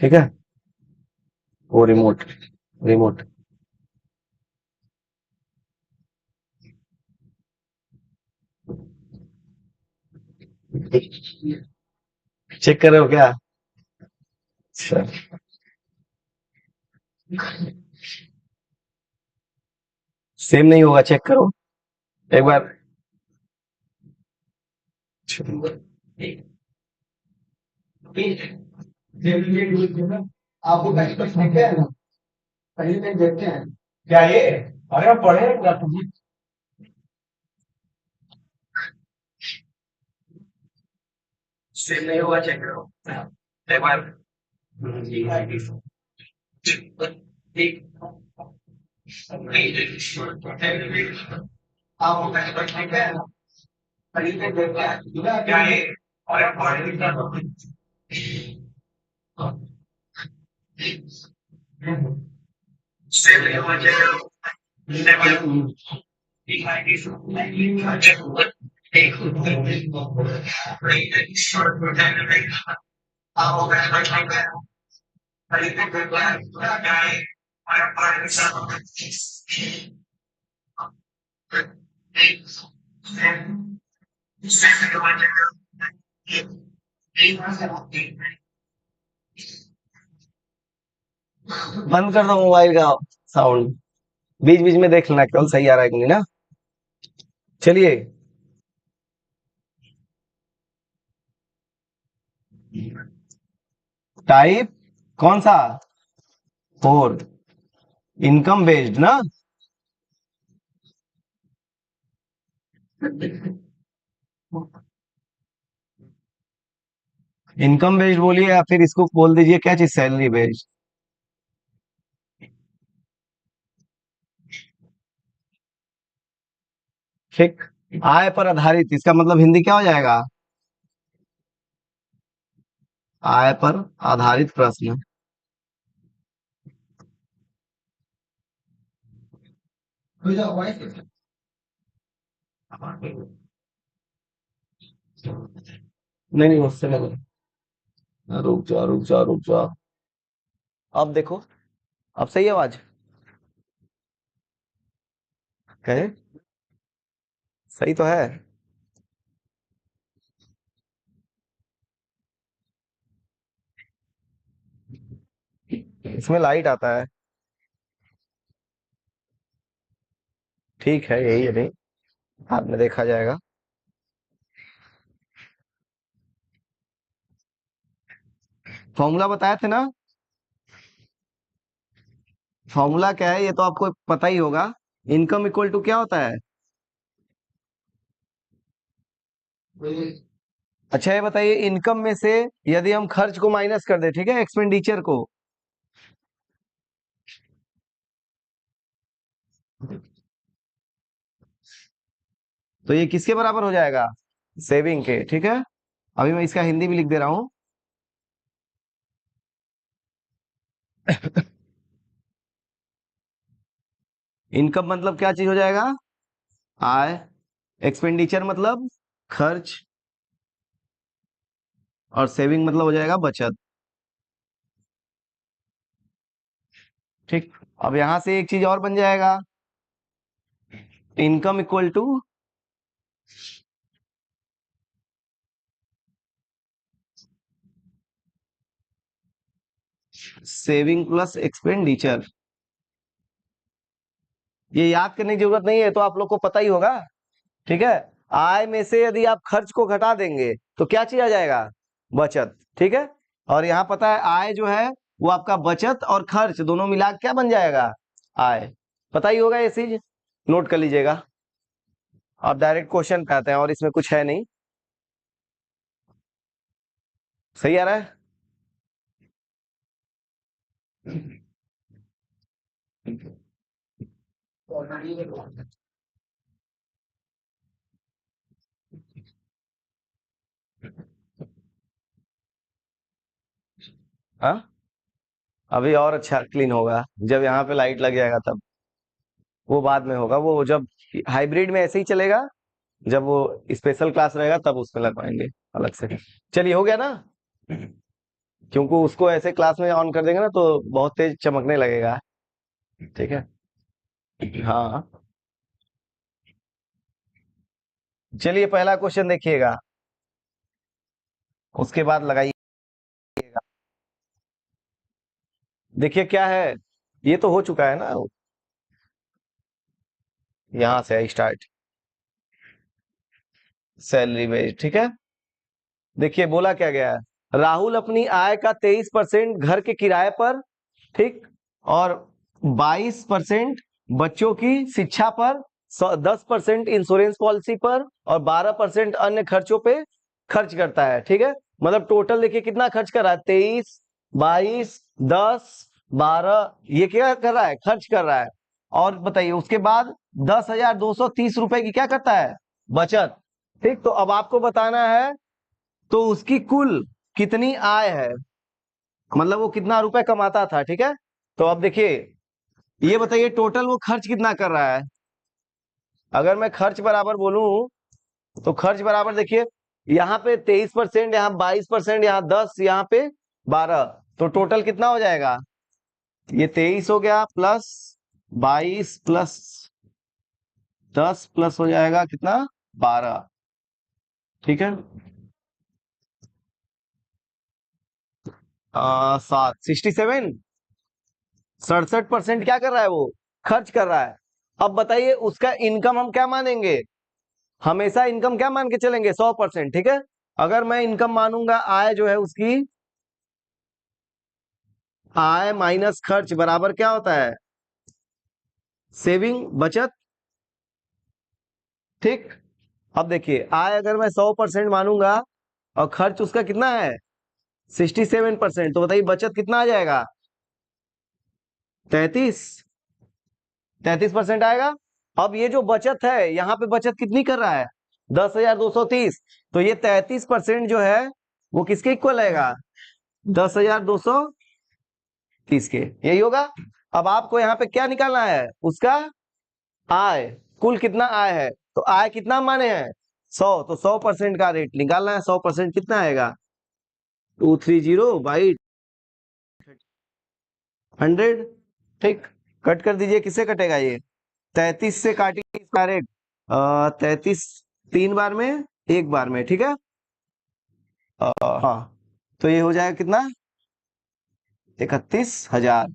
ठीक है, वो रिमोट, रिमोट। चेक कर रहे हो क्या? अच्छा, सेम नहीं होगा, चेक करो एक बार। आपको कहीं कुछ देखते हैं ना, कहीं नहीं देखते हैं क्या ये? अरे हम पढ़े हैं पूरा तुझे। सेम नहीं होगा, चेक करो एक बार। आपको कहीं कुछ देखते हैं ना, कहीं नहीं देखते हैं क्या ये? अरे हम पढ़े हैं। सेम नहीं होगा, चेक करो एक बार। बंद कर दो मोबाइल का साउंड, बीच बीच में देख लेना केवल सही आ रहा है कि नहीं ना। चलिए, टाइप कौन सा? फोर, इनकम बेस्ड ना। इनकम बेस्ड बोलिए या फिर इसको बोल दीजिए क्या चीज, सैलरी बेस्ड। ठीक, आय पर आधारित, इसका मतलब हिंदी क्या हो जाएगा? आय पर आधारित प्रश्न। नहीं नहीं, उससे लगा। रुक जा रुक जा रुक जा, अब देखो, अब सही आवाज है? सही तो है। इसमें लाइट आता है। ठीक है, यही है, नहीं बाद में देखा जाएगा। फॉर्मूला बताए थे ना? फॉर्मूला क्या है ये तो आपको पता ही होगा। इनकम इक्वल टू क्या होता है? अच्छा ये बताइए, इनकम में से यदि हम खर्च को माइनस कर दे, ठीक है, एक्सपेंडिचर को, तो ये किसके बराबर हो जाएगा? सेविंग के, ठीक है। अभी मैं इसका हिंदी भी लिख दे रहा हूं। इनकम मतलब क्या चीज हो जाएगा? आय। एक्सपेंडिचर मतलब खर्च। और सेविंग मतलब हो जाएगा बचत। ठीक, अब यहां से एक चीज और बन जाएगा, income equal to saving plus expenditure. ये याद करने की जरूरत नहीं है, तो आप लोग को पता ही होगा। ठीक है, आय में से यदि आप खर्च को घटा देंगे तो क्या चीज आ जाएगा? बचत, ठीक है। और यहाँ पता है आय जो है वो आपका बचत और खर्च दोनों मिला के क्या बन जाएगा? आय। पता ही होगा ये चीज, नोट कर लीजिएगा। अब डायरेक्ट क्वेश्चन पे आते हैं, और इसमें कुछ है नहीं। सही आ रहा है? हाँ, अभी और अच्छा क्लीन होगा जब यहाँ पे लाइट लग जाएगा तब। वो बाद में होगा, वो जब हाइब्रिड में ऐसे ही चलेगा, जब वो स्पेशल क्लास रहेगा तब उसमें लगवाएंगे अलग से। चलिए, हो गया ना? क्योंकि उसको ऐसे क्लास में ऑन कर देंगे ना तो बहुत तेज चमकने लगेगा। ठीक है। हाँ, चलिए पहला क्वेश्चन देखिएगा, उसके बाद लगाइएगा। देखिए क्या है, ये तो हो चुका है ना, यहां से है स्टार्ट, सैलरी वेज। ठीक है। देखिए बोला क्या गया है, राहुल अपनी आय का 23% घर के किराए पर, ठीक, और 22% बच्चों की शिक्षा पर, 10% इंश्योरेंस पॉलिसी पर और 12% अन्य खर्चों पे खर्च करता है। ठीक है। मतलब टोटल देखिए कितना खर्च कर रहा है, 23, 22, 10, 12, ये क्या कर रहा है, खर्च कर रहा है। और बताइए उसके बाद 10,230 रुपए की क्या करता है, बचत। ठीक, तो अब आपको बताना है तो उसकी कुल कितनी आय है, मतलब वो कितना रुपए कमाता था। ठीक है। तो अब देखिए, ये बताइए टोटल वो खर्च कितना कर रहा है। अगर मैं खर्च बराबर बोलूं तो खर्च बराबर देखिए, यहाँ पे 23%, यहाँ 22%, यहाँ 10, यहाँ पे 12, तो टोटल कितना हो जाएगा, ये 23 हो गया प्लस 22 प्लस 10 प्लस हो जाएगा कितना, 12। ठीक है। 67, 67% क्या कर रहा है वो, खर्च कर रहा है। अब बताइए उसका इनकम हम क्या मानेंगे, हमेशा इनकम क्या मान के चलेंगे, 100%। ठीक है। अगर मैं इनकम मानूंगा, आय जो है उसकी, आय माइनस खर्च बराबर क्या होता है, सेविंग, बचत। ठीक। अब देखिए आय अगर मैं 100% मानूंगा और खर्च उसका कितना है, 67%, तो बताइए बचत कितना आ जाएगा, 33, 33% आएगा। अब ये जो बचत है, यहाँ पे बचत कितनी कर रहा है, 10,230, तो ये 33% जो है वो किसके इक्वल आएगा, 10,230 के, यही होगा। अब आपको यहाँ पे क्या निकालना है, उसका आय, कुल कितना आय है, तो आय कितना माने हैं, 100, तो 100% का रेट निकालना है, 100% कितना आएगा, 230 बाई 100। ठीक, कट कर दीजिए, किससे कटेगा ये, 33 से काटिए इसका रेट, 33 3 बार में, एक बार में। ठीक है। हाँ, तो ये हो जाएगा कितना, 31,000।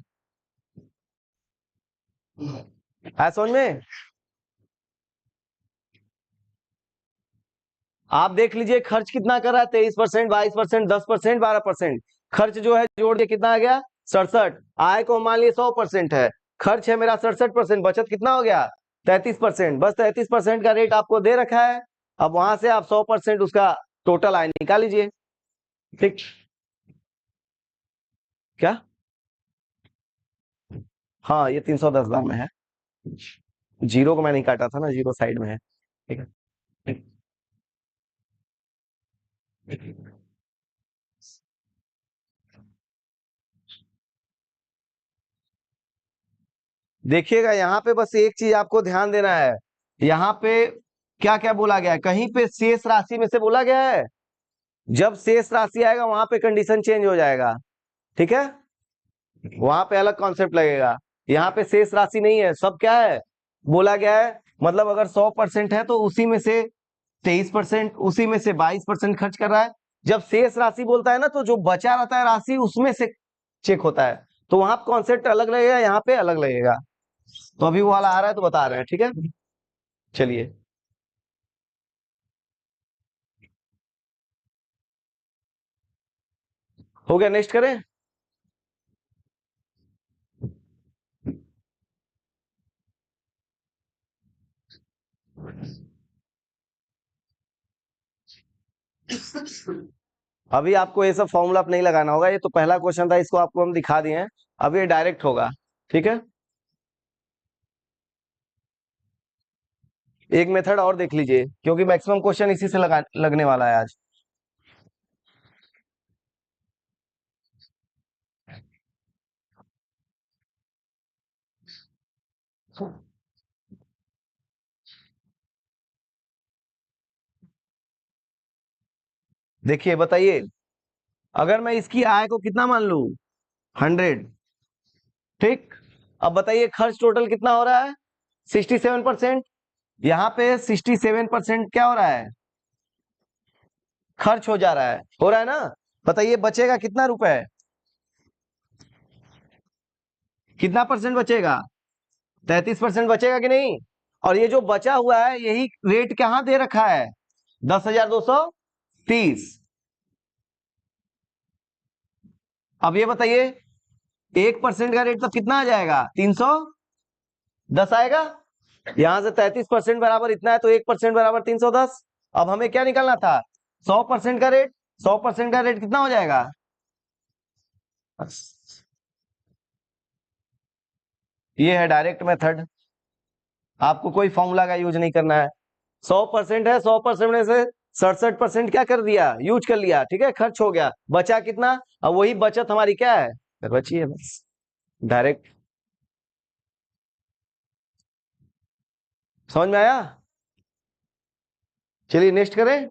है समझ में। आप देख लीजिए खर्च कितना कर रहा है, 23%, 22%, 10%, 12%। खर्च जो है जोड़ के कितना आ गया, 67। आय को मान लिया 100% है, खर्च है मेरा 67%, बचत कितना हो गया, 33%। बस 33% का रेट आपको दे रखा है, अब वहां से आप 100% उसका टोटल आय निकाल लीजिए। ठीक, क्या, हाँ ये 310 बार में है, जीरो को मैं नहीं काटा था ना, जीरो साइड में है। ठीक है। देखिएगा यहाँ पे बस एक चीज आपको ध्यान देना है, यहाँ पे क्या क्या बोला गया है, कहीं पे शेष राशि में से बोला गया है, जब शेष राशि आएगा वहां पे कंडीशन चेंज हो जाएगा। ठीक है, वहां पे अलग कॉन्सेप्ट लगेगा। यहाँ पे शेष राशि नहीं है, सब क्या है, बोला गया है। मतलब अगर 100% है तो उसी में से 23%, उसी में से 22% खर्च कर रहा है। जब शेष राशि बोलता है ना, तो जो बचा रहता है राशि उसमें से चेक होता है, तो वहां कॉन्सेप्ट अलग लगेगा, यहाँ पे अलग लगेगा। तो अभी वो वाला आ रहा है तो बता रहे हैं। ठीक है, चलिए। हो गया, नेक्स्ट करें। अभी आपको ये सब फॉर्मूला नहीं लगाना होगा, ये तो पहला क्वेश्चन था, इसको आपको हम दिखा दिए हैं। अब ये डायरेक्ट होगा। ठीक है। एक मेथड और देख लीजिए, क्योंकि मैक्सिमम क्वेश्चन इसी से लगने वाला है आज। देखिए बताइए, अगर मैं इसकी आय को कितना मान लू 100, ठीक। अब बताइए खर्च टोटल कितना हो रहा है 67%। यहाँ पे 67% क्या हो रहा है, खर्च हो जा रहा है, हो रहा है ना। बताइए बचेगा कितना रुपए, कितना परसेंट बचेगा, 33% बचेगा कि नहीं। और ये जो बचा हुआ है यही रेट कहां दे रखा है 10,230। अब ये बताइए 1% का रेट तब कितना आ जाएगा 310 आएगा। यहां से 33% बराबर इतना है तो 1% बराबर 310। अब हमें क्या निकालना था 100% का रेट। 100% का रेट कितना हो जाएगा, ये है डायरेक्ट मेथड, आपको कोई फॉर्मूला का यूज नहीं करना है। 100% है, 100% में से 67% क्या कर दिया, यूज कर लिया, ठीक है, खर्च हो गया, बचा कितना। अब वही बचत हमारी क्या है, बची है बस, डायरेक्ट। समझ में आया। चलिए नेक्स्ट करें।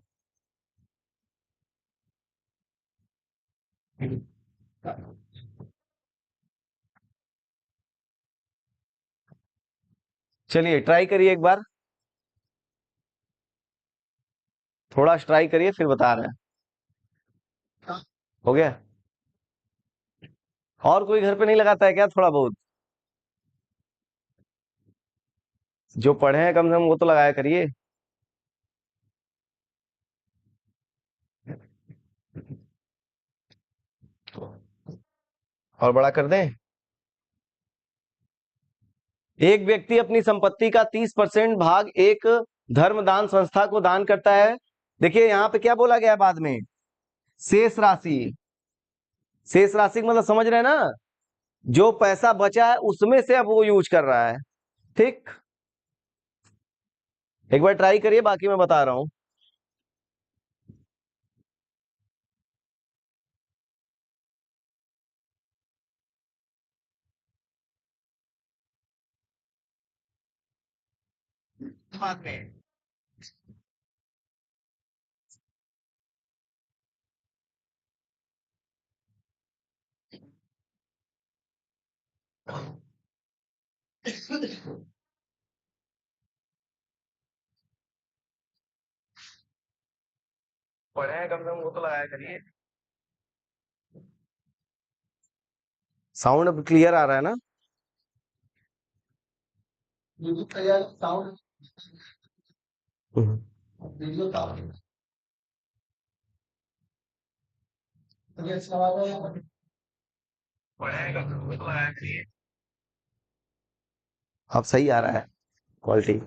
चलिए ट्राई करिए एक बार, थोड़ा ट्राई करिए फिर बता रहे हैं। हो गया। और कोई घर पे नहीं लगाता है क्या थोड़ा बहुत, जो पढ़े हैं कम से कम वो तो लगाया करिए। और बड़ा कर दें। एक व्यक्ति अपनी संपत्ति का 30% भाग एक धर्मदान संस्था को दान करता है। देखिए यहाँ पे क्या बोला गया है बाद में, शेष राशि। शेष राशि का मतलब समझ रहे हैं ना, जो पैसा बचा है उसमें से अब वो यूज कर रहा है, ठीक। एक बार ट्राई करिए, बाकी मैं बता रहा हूं। बाद में पढ़े हैं कम से कम वो तो लगाया करिए। साउंड अब क्लियर आ रहा है ना। साउंड वीडियो अब सही आ रहा है क्वालिटी।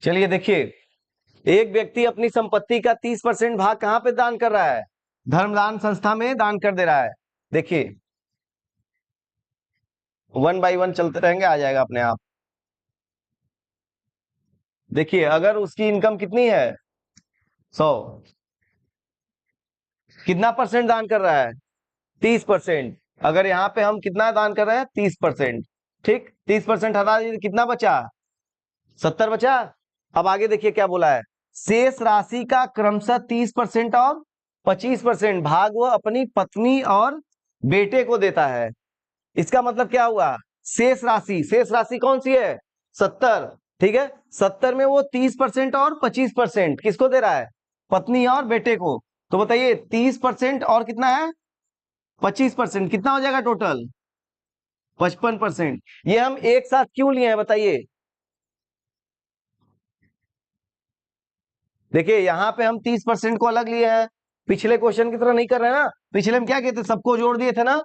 चलिए देखिए, एक व्यक्ति अपनी संपत्ति का 30% भाग कहां पे दान कर रहा है, धर्मदान संस्था में दान कर दे रहा है। देखिए 1 बाई 1 चलते रहेंगे, आ जाएगा अपने आप। देखिए अगर उसकी इनकम कितनी है 100, कितना परसेंट दान कर रहा है 30%। अगर यहाँ पे हम कितना दान कर रहे हैं 30%, ठीक। 30% हटा दीजिए कितना बचा 70 बचा। अब आगे देखिए क्या बोला है, शेष राशि का क्रमशः 30% और 25% भाग वह अपनी पत्नी और बेटे को देता है। इसका मतलब क्या हुआ, शेष राशि, शेष राशि कौन सी है 70, ठीक है। 70 में वो 30% और 25% किसको दे रहा है, पत्नी और बेटे को। तो बताइए 30% और कितना है 25%, कितना हो जाएगा टोटल 55%। ये हम एक साथ क्यों लिए हैं बताइए। देखिए यहाँ पे हम 30% को अलग लिए हैं, पिछले क्वेश्चन की तरह नहीं कर रहे हैं ना। पिछले में क्या कहते सबको जोड़ दिए थे ना,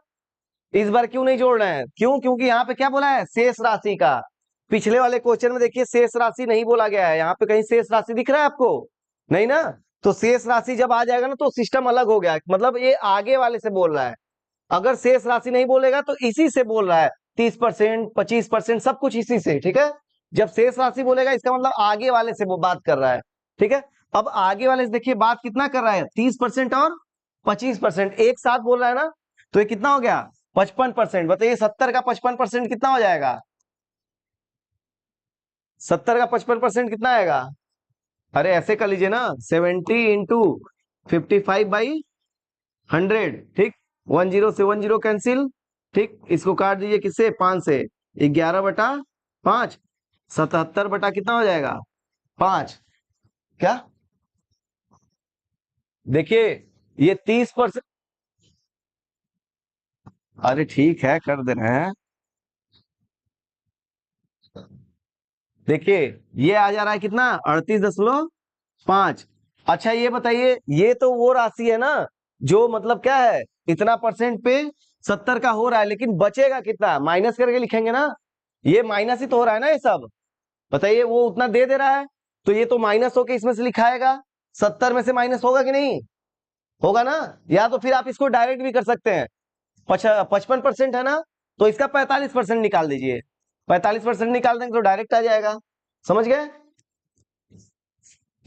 इस बार क्यों नहीं जोड़ रहे हैं, क्यों, क्योंकि यहाँ पे क्या बोला है शेष राशि का। पिछले वाले क्वेश्चन में देखिए शेष राशि नहीं बोला गया है, यहाँ पे कहीं शेष राशि दिख रहा है आपको, नहीं ना। तो शेष राशि जब आ जाएगा ना तो सिस्टम अलग हो गया, मतलब ये आगे वाले से बोल रहा है। अगर शेष राशि नहीं बोलेगा तो इसी से बोल रहा है, 30% 25% सब कुछ इसी से, ठीक है। जब शेष राशि बोलेगा इसका मतलब आगे वाले से वो बात कर रहा है, ठीक है। अब आगे वाले से देखिए बात कितना कर रहा है 30% और 25% एक साथ बोल रहा है ना, तो ये कितना हो गया 55%। बताइए 70 का 55% कितना हो जाएगा? 70 का 55% कितना आएगा? अरे ऐसे कर लीजिए ना, 70 इंटू 55/100। ठीक, 10 से 10 कैंसिल। ठीक, इसको काट दीजिए किससे? 5 से। 11/5। 77 कितना हो जाएगा? 5। क्या? देखिए ये 30%। अरे ठीक है, कर दे रहे हैं। देखिए ये आ जा रहा है कितना? 38.5। अच्छा ये बताइए, ये तो वो राशि है ना जो मतलब क्या है, इतना परसेंट पे 70 का हो रहा है, लेकिन बचेगा कितना? माइनस करके लिखेंगे ना, ये माइनस ही तो हो रहा है ना ये सब। बताइए वो उतना दे दे रहा है, तो ये तो माइनस होके इसमें से लिखाएगा। 70 में से माइनस होगा कि नहीं? होगा ना। या तो फिर आप इसको डायरेक्ट भी कर सकते हैं। 55% है ना, तो इसका 45% निकाल दीजिए। 45% निकाल देंगे तो डायरेक्ट आ जाएगा। समझ गए?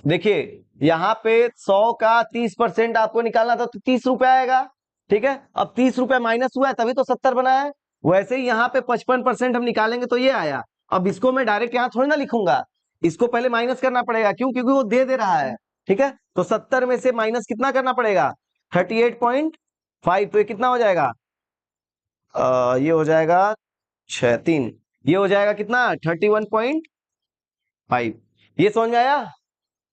देखिए यहाँ पे 100 का 30% आपको निकालना था, तो 30 रुपए आएगा। ठीक है, अब 30 रुपए माइनस हुआ है तभी तो 70 बना है। वैसे ही यहाँ पे 55% हम निकालेंगे तो ये आया। अब इसको मैं डायरेक्ट यहाँ थोड़ी ना लिखूंगा, इसको पहले माइनस करना पड़ेगा। क्यों? क्योंकि वो दे रहा है। ठीक है, तो 70 में से माइनस कितना करना पड़ेगा? 38.5। तो ये कितना हो जाएगा? ये हो जाएगा 6 3। ये हो जाएगा कितना? 31.5। ये समझ में आया?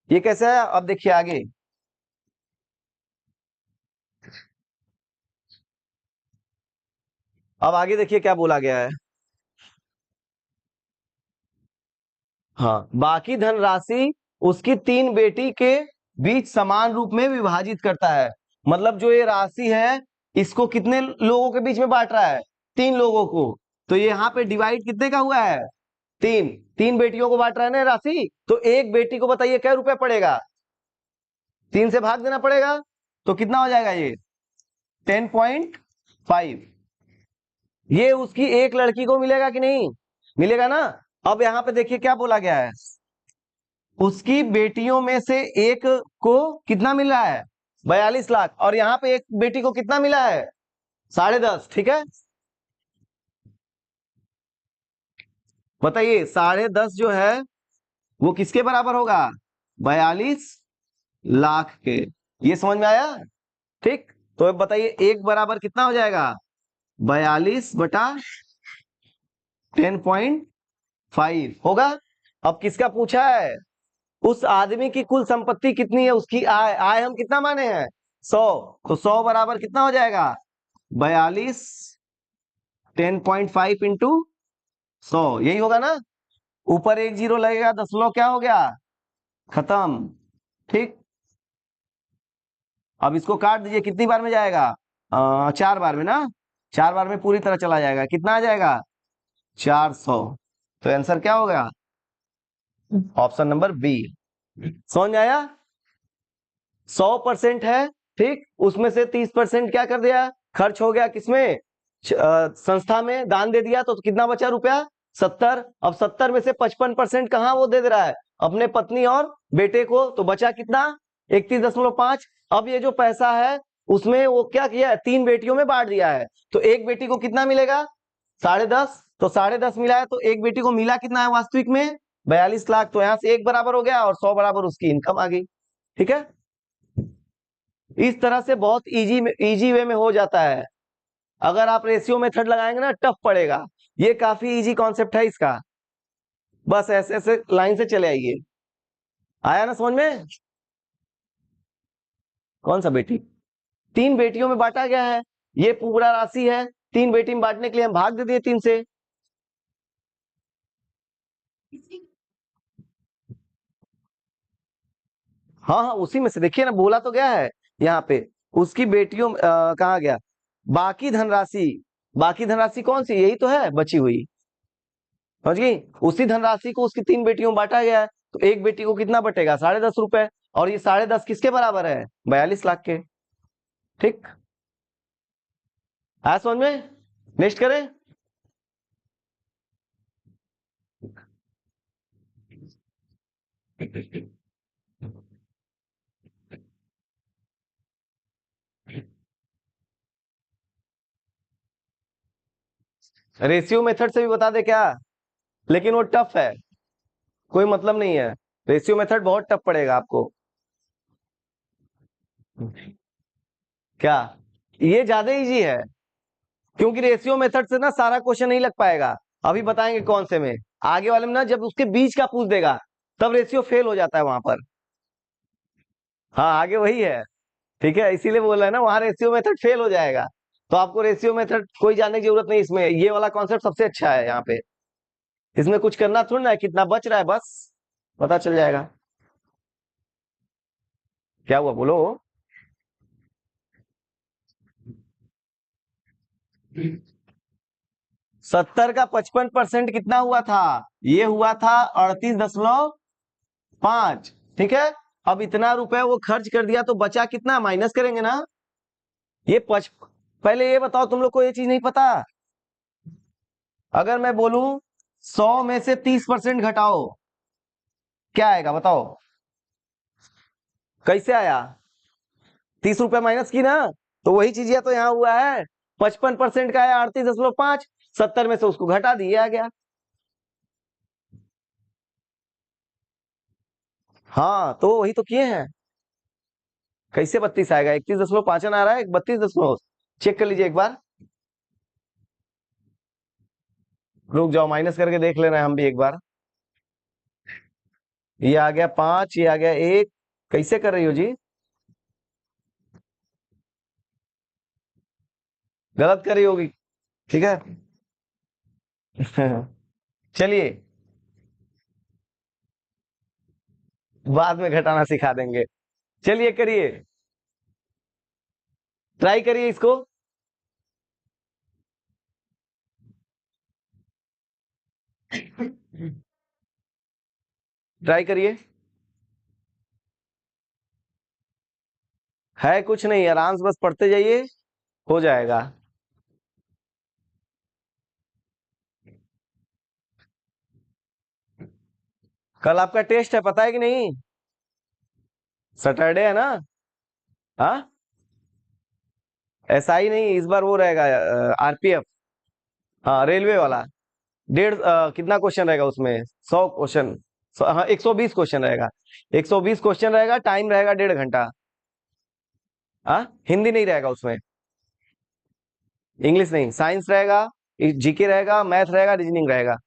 ये कैसे आया? अब देखिए आगे। अब आगे देखिए क्या बोला गया है। हाँ, बाकी धनराशि उसकी 3 बेटी के बीच समान रूप में विभाजित करता है। मतलब जो ये राशि है, इसको कितने लोगों के बीच में बांट रहा है? 3 लोगों को। तो ये यहाँ पे डिवाइड कितने का हुआ है? 3। 3 बेटियों को बांट रहा है ना राशि, तो एक बेटी को बताइए क्या रुपए पड़ेगा? 3 से भाग देना पड़ेगा। तो कितना हो जाएगा ये? 10.5। ये उसकी एक लड़की को मिलेगा कि नहीं? मिलेगा ना। अब यहाँ पे देखिए क्या बोला गया है, उसकी बेटियों में से एक को कितना मिल रहा है? 42 लाख। और यहाँ पे एक बेटी को कितना मिला है? 10.5। ठीक है, बताइए 10.5 जो है वो किसके बराबर होगा? 42 लाख के। ये समझ में आया? ठीक, तो अब बताइए एक बराबर कितना हो जाएगा? 42/10.5 होगा। अब किसका पूछा है? उस आदमी की कुल संपत्ति कितनी है, उसकी आय। आय हम कितना माने हैं? 100। तो 100 बराबर कितना हो जाएगा? 42 10.5 इंटू 100। यही होगा ना। ऊपर एक जीरो लगेगा, 10 क्या हो गया? खत्म। ठीक, अब इसको काट दीजिए, कितनी बार में जाएगा? 4 बार में ना। 4 बार में पूरी तरह चला जाएगा। कितना आ जाएगा? 400। तो आंसर क्या होगा? Option number B. समझ में आया? 100% है। ठीक, उसमें से 30% क्या कर दिया? खर्च हो गया किसमें? संस्था में दान दे दिया, तो कितना बचा रुपया? 70। अब 70 में से 55% कहाँ वो दे रहा है? अपने पत्नी और बेटे को। तो बचा कितना? 31.5। अब ये जो पैसा है उसमें वो क्या किया है? 3 बेटियों में बांट दिया है। तो एक बेटी को कितना मिलेगा? 10.5। तो 10.5 मिला है, तो एक बेटी को मिला कितना है वास्तविक में? 42 लाख। तो यहां से एक बराबर हो गया और 100 बराबर उसकी इनकम आ गई। ठीक है, इस तरह से बहुत इजी वे में हो जाता है। अगर आप रेशियो मेथड लगाएंगे ना, टफ पड़ेगा। ये काफी इजी कॉन्सेप्ट है इसका। बस ऐसे ऐसे लाइन से चले आइए। आया ना समझ में? कौन सा बेटी? 3 बेटियों में बांटा गया है। ये पूरा राशि है, 3 बेटी में बांटने के लिए हम भाग दे दिए 3 से। हाँ हाँ, उसी में से देखिए ना, बोला तो गया है यहाँ पे। उसकी बेटियों कहाँ गया? बाकी धनराशि। बाकी धनराशि कौन सी? यही तो है बची हुई। समझ गई? उसी धनराशि को उसकी 3 बेटियों में बांटा गया है। तो एक बेटी को कितना बटेगा? 10.5 रुपए। और ये 10.5 किसके बराबर है? 42 लाख के। ठीक, आया समझ में? नेक्स्ट करें। रेशियो मेथड से भी बता दे क्या? लेकिन वो टफ है, कोई मतलब नहीं है। रेशियो मेथड बहुत टफ पड़ेगा आपको। क्या? ये ज्यादा इजी है, क्योंकि रेशियो मेथड से ना सारा क्वेश्चन नहीं लग पाएगा। अभी बताएंगे कौन से में। आगे वाले में ना जब उसके बीच का पूछ देगा तब रेशियो फेल हो जाता है वहां पर। हाँ, आगे वही है। ठीक है, इसीलिए बोल रहे हैं ना, वहां रेशियो मेथड फेल हो जाएगा। तो आपको रेशियो मेथड कोई जानने की जरूरत नहीं, इसमें ये वाला कॉन्सेप्ट सबसे अच्छा है यहाँ पे। इसमें कुछ करना थोड़ा ना है, कितना बच रहा है बस पता चल जाएगा। क्या हुआ बोलो? 70 का 55% कितना हुआ था? ये हुआ था 38.5। ठीक है, अब इतना रुपए वो खर्च कर दिया तो बचा कितना, माइनस करेंगे ना। ये पहले ये बताओ, तुम लोग को ये चीज नहीं पता? अगर मैं बोलूं 100 में से 30% घटाओ, क्या आएगा बताओ? कैसे आया? 30 रुपए माइनस की ना, तो वही चीज तो यहाँ हुआ है। 55% का आया 38.5, 70 में से उसको घटा दिया गया। हाँ, तो वही तो किए हैं। कैसे 32 आएगा? 31.5 आ रहा है, 32 चेक कर लीजिए एक बार। रुक जाओ, माइनस करके देख ले रहे हैं हम भी एक बार। ये आ गया 5, ये आ गया 1। कैसे कर रही हो जी? गलत कर रही होगी। ठीक है। चलिए, बाद में घटाना सिखा देंगे। चलिए करिए, ट्राई करिए इसको। ट्राई करिए। है कुछ नहीं, आराम से बस पढ़ते जाइए, हो जाएगा। कल आपका टेस्ट है, पता है कि नहीं? सैटरडे है ना? हाँ, एसआई नहीं, इस बार वो रहेगा, आरपीएफ। हाँ, रेलवे वाला। कितना क्वेश्चन रहेगा उसमें? 100 क्वेश्चन। हाँ, 120 क्वेश्चन रहेगा। 120 क्वेश्चन रहेगा, टाइम रहेगा 1.5 घंटा। हाँ, हिंदी नहीं रहेगा उसमें, इंग्लिश नहीं, साइंस रहेगा, जीके रहेगा, मैथ रहेगा, रीजनिंग रहेगा।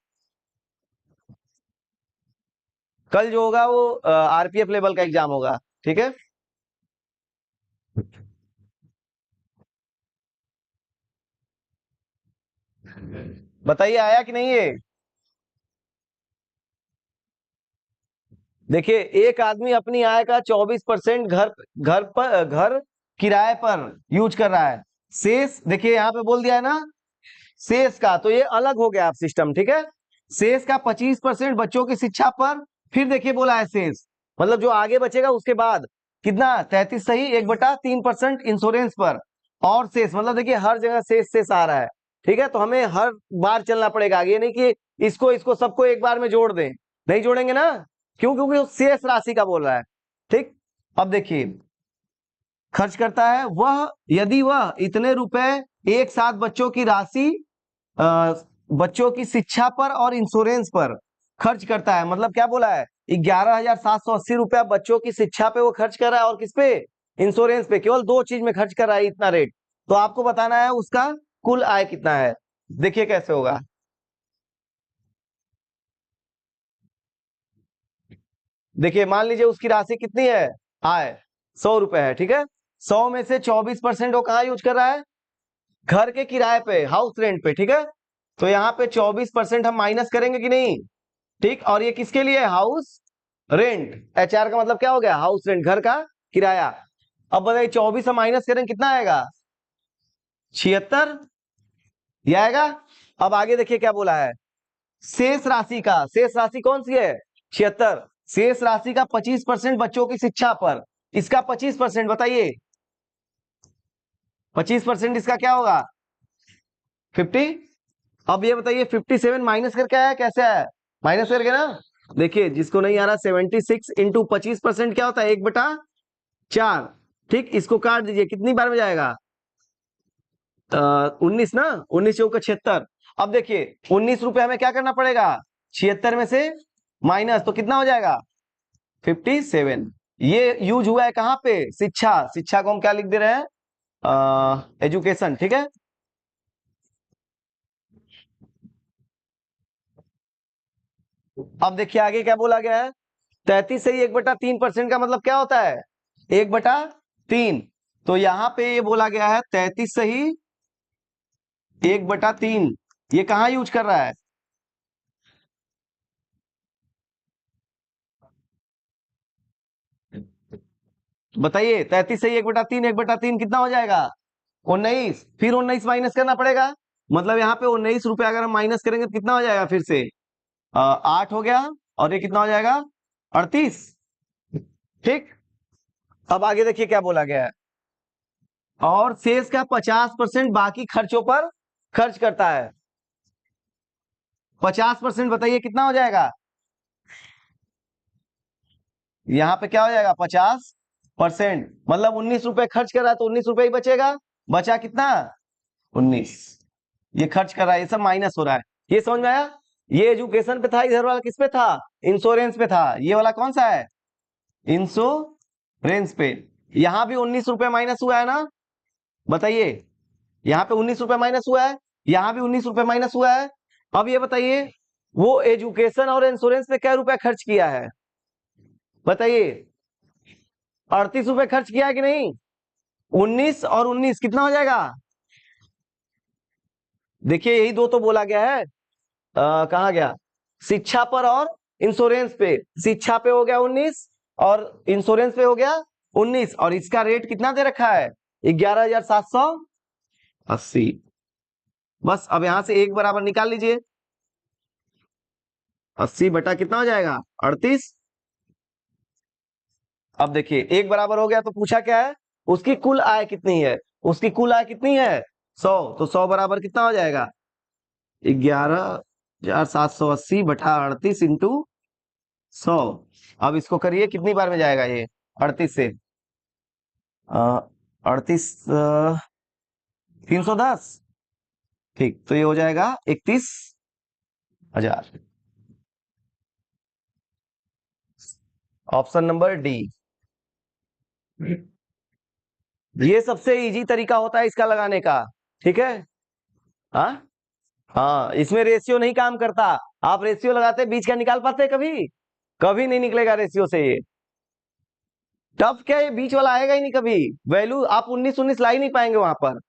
कल जो होगा वो आरपीएफ लेवल का एग्जाम होगा। ठीक है। बताइए आया कि नहीं ये? देखिए, एक आदमी अपनी आय का 24% घर किराए पर यूज कर रहा है। शेष देखिए यहाँ पे बोल दिया है ना, शेष का तो ये अलग हो गया आप सिस्टम। ठीक है, शेष का 25% बच्चों की शिक्षा पर। फिर देखिए बोला है शेष, मतलब जो आगे बचेगा उसके बाद कितना, 33 सही, 1/3% इंश्योरेंस पर। और शेष मतलब देखिए हर जगह शेष शेष आ रहा है। ठीक है, तो हमें हर बार चलना पड़ेगा आगे, ये नहीं कि इसको इसको सबको एक बार में जोड़ दें। नहीं जोड़ेंगे ना, क्यों? क्योंकि वो शेष राशि का बोल रहा है। ठीक, अब देखिए, खर्च करता है वह यदि वह इतने रुपए एक साथ बच्चों की राशि, अ, बच्चों की शिक्षा पर और इंश्योरेंस पर खर्च करता है। मतलब क्या बोला है, 11,780 रुपया बच्चों की शिक्षा पे वो खर्च कर रहा है, और किस पे? इंश्योरेंस पे। केवल दो चीज में खर्च कर रहा है इतना रेट। तो आपको बताना है उसका कुल आय कितना है। देखिए कैसे होगा। देखिए, मान लीजिए उसकी राशि कितनी है, आय 100 रुपए है। ठीक है, 100 में से 24% वो कहाँ यूज कर रहा है? घर के किराए पे, हाउस रेंट पे। ठीक है, तो यहाँ पे 24% हम माइनस करेंगे कि नहीं? ठीक, और ये किसके लिए? House rent. एचआर का मतलब क्या हो गया? हाउस रेंट, घर का किराया। अब बताइए 24 से माइनस करें कितना आएगा? 76। ये आएगा। अब आगे देखिए क्या बोला है, शेष राशि का, शेष राशि कौन सी है? 76। शेष राशि का 25% बच्चों की शिक्षा पर। इसका 25% बताइए, 25% इसका क्या होगा? 50। अब ये बताइए 57 माइनस करके आया, कैसे आया? माइनस करके ना। देखिए, जिसको नहीं आ रहा, 76 इंटू 25% क्या होता है? 1/4। ठीक, इसको काट दीजिए, कितनी बार में जाएगा? 19 ना, 19 चौका 76। अब देखिए 19 रुपए हमें क्या करना पड़ेगा, 76 में से माइनस, तो कितना हो जाएगा 57। ये यूज हुआ है कहां पे, शिक्षा, शिक्षा को हम क्या लिख दे रहे हैं, एजुकेशन, ठीक है। अब देखिए आगे क्या बोला गया है, 33 से ही 1/3% का मतलब क्या होता है 1/3। तो यहां पे ये बोला गया है 33 से ही 1/3, ये कहां यूज कर रहा है, बताइए 33 से ही 1/3, 1/3 कितना हो जाएगा 19, फिर 19 माइनस करना पड़ेगा, मतलब यहाँ पे 19 रुपए अगर हम माइनस करेंगे तो कितना हो जाएगा, फिर से 8 हो गया, और ये कितना हो जाएगा 38, ठीक। अब आगे देखिए क्या बोला गया है, और शेष का 50% बाकी खर्चों पर खर्च करता है। 50% बताइए कितना हो जाएगा, यहाँ पे क्या हो जाएगा 50%, मतलब 19 रुपए खर्च कर रहा है तो 19 रुपए ही बचेगा, बचा कितना 19, ये खर्च कर रहा है, ये सब माइनस हो रहा है, ये समझ में आया। ये एजुकेशन पे था, इधर वाला किस पे था, इंश्योरेंस पे था, ये वाला कौन सा है इंश्योरेंस पे। यहां भी 19 रुपए माइनस हुआ है ना, बताइए, यहाँ पे 19 रुपए माइनस हुआ है, यहाँ भी 19 रुपए माइनस हुआ है। अब ये बताइए वो एजुकेशन और इंश्योरेंस पे क्या रुपया खर्च किया है, बताइए 38 रुपए खर्च किया है कि नहीं, 19 और 19 कितना हो जाएगा, देखिए यही दो तो बोला गया है, कहा गया शिक्षा पर और इंश्योरेंस पे, शिक्षा पे हो गया 19 और इंश्योरेंस पे हो गया 19, और इसका रेट कितना दे रखा है 11,780। बस अब यहां से एक बराबर निकाल लीजिए, 80 बटा कितना हो जाएगा 38। अब देखिए एक बराबर हो गया तो पूछा क्या है, उसकी कुल आय कितनी है, उसकी कुल आय कितनी है 100, तो 100 बराबर कितना हो जाएगा 11,780 बटा 38 इंटू 100। अब इसको करिए कितनी बार में जाएगा ये 38 से 38 310, ठीक, तो ये हो जाएगा 31,000, ऑप्शन नंबर डी। ये सबसे इजी तरीका होता है इसका लगाने का, ठीक है। हाँ हाँ, इसमें रेशियो नहीं काम करता, आप रेशियो लगाते बीच का निकाल पाते कभी, कभी नहीं निकलेगा रेशियो से ये, टफ क्या, ये बीच वाला आएगा ही नहीं कभी, वैल्यू आप 19 19 ला ही नहीं पाएंगे वहां पर,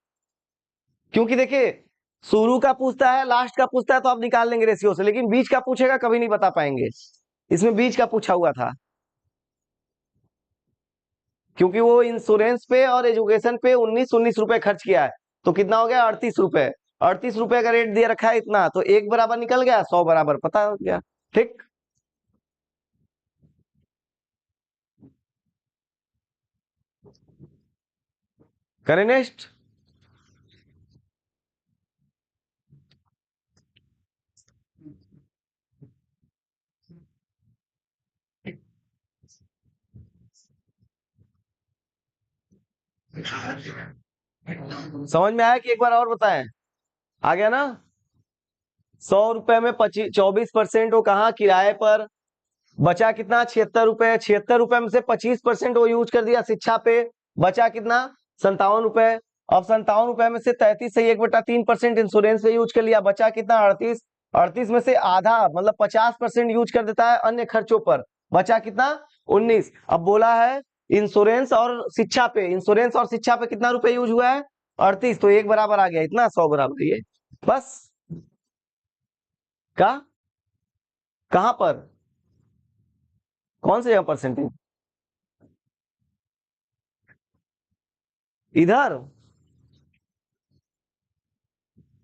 क्योंकि देखिए शुरू का पूछता है लास्ट का पूछता है तो आप निकाल लेंगे रेशियो से, लेकिन बीच का पूछेगा कभी नहीं बता पाएंगे, इसमें बीच का पूछा हुआ था, क्योंकि वो इंश्योरेंस पे और एजुकेशन पे 19 19 रुपए खर्च किया है, तो कितना हो गया 38 रुपए, 38 रुपए का रेट दिया रखा है इतना, तो एक बराबर निकल गया 100 बराबर पता हो गया, ठीक। करें नेक्स्ट। समझ में आया कि एक बार और बताएं, आ गया ना। 100 रुपए में 24% वो कहा किराए पर, बचा कितना 76 रुपए, 76 रुपए में से 25% वो यूज कर दिया शिक्षा पे, बचा कितना 57 रुपए, अब 57 रुपए में से 33 से 1/3% इंश्योरेंस पे यूज कर लिया, बचा कितना 38, 38 में से आधा मतलब 50% यूज कर देता है अन्य खर्चों पर, बचा कितना 19। अब बोला है इंश्योरेंस और शिक्षा पे, इंश्योरेंस और शिक्षा पे कितना रुपए यूज हुआ है 38, तो एक बराबर आ गया इतना 100 बराबर, ये बस। का कहां पर, कौन से जगह परसेंटेज, इधर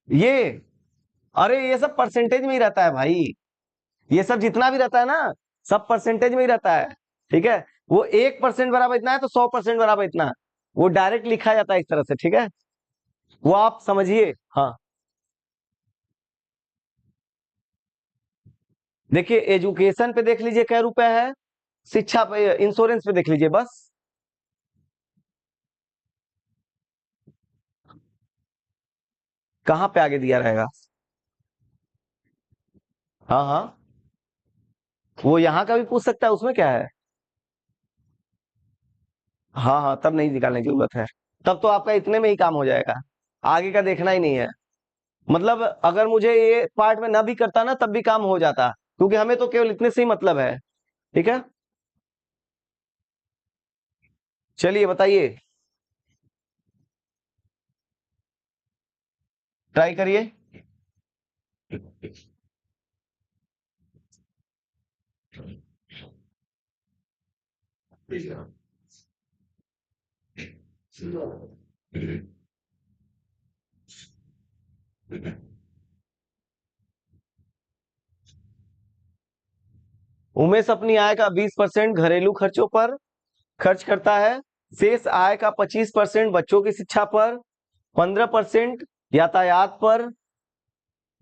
ये, अरे ये सब परसेंटेज में ही रहता है भाई, ये सब जितना भी रहता है ना सब परसेंटेज में ही रहता है, ठीक है। वो 1% बराबर इतना है तो 100% बराबर इतना, वो डायरेक्ट लिखा जाता है इस तरह से, ठीक है, वो आप समझिए। हाँ देखिए एजुकेशन पे देख लीजिए क्या रुपए है, शिक्षा पे इंश्योरेंस पे देख लीजिए बस, कहां पे आगे दिया रहेगा, हाँ हाँ, वो यहाँ का भी पूछ सकता है, उसमें क्या है। हाँ हाँ, तब नहीं निकालने की जरूरत है, तब तो आपका इतने में ही काम हो जाएगा, आगे का देखना ही नहीं है। मतलब अगर मुझे ये पार्ट में ना भी करता ना तब भी काम हो जाता, क्योंकि हमें तो केवल इतने से ही मतलब है। ठीक है, चलिए बताइए, ट्राई करिए। उमेश अपनी आय का 20% घरेलू खर्चों पर खर्च करता है, शेष आय का 25% बच्चों की शिक्षा पर, 15% यातायात पर,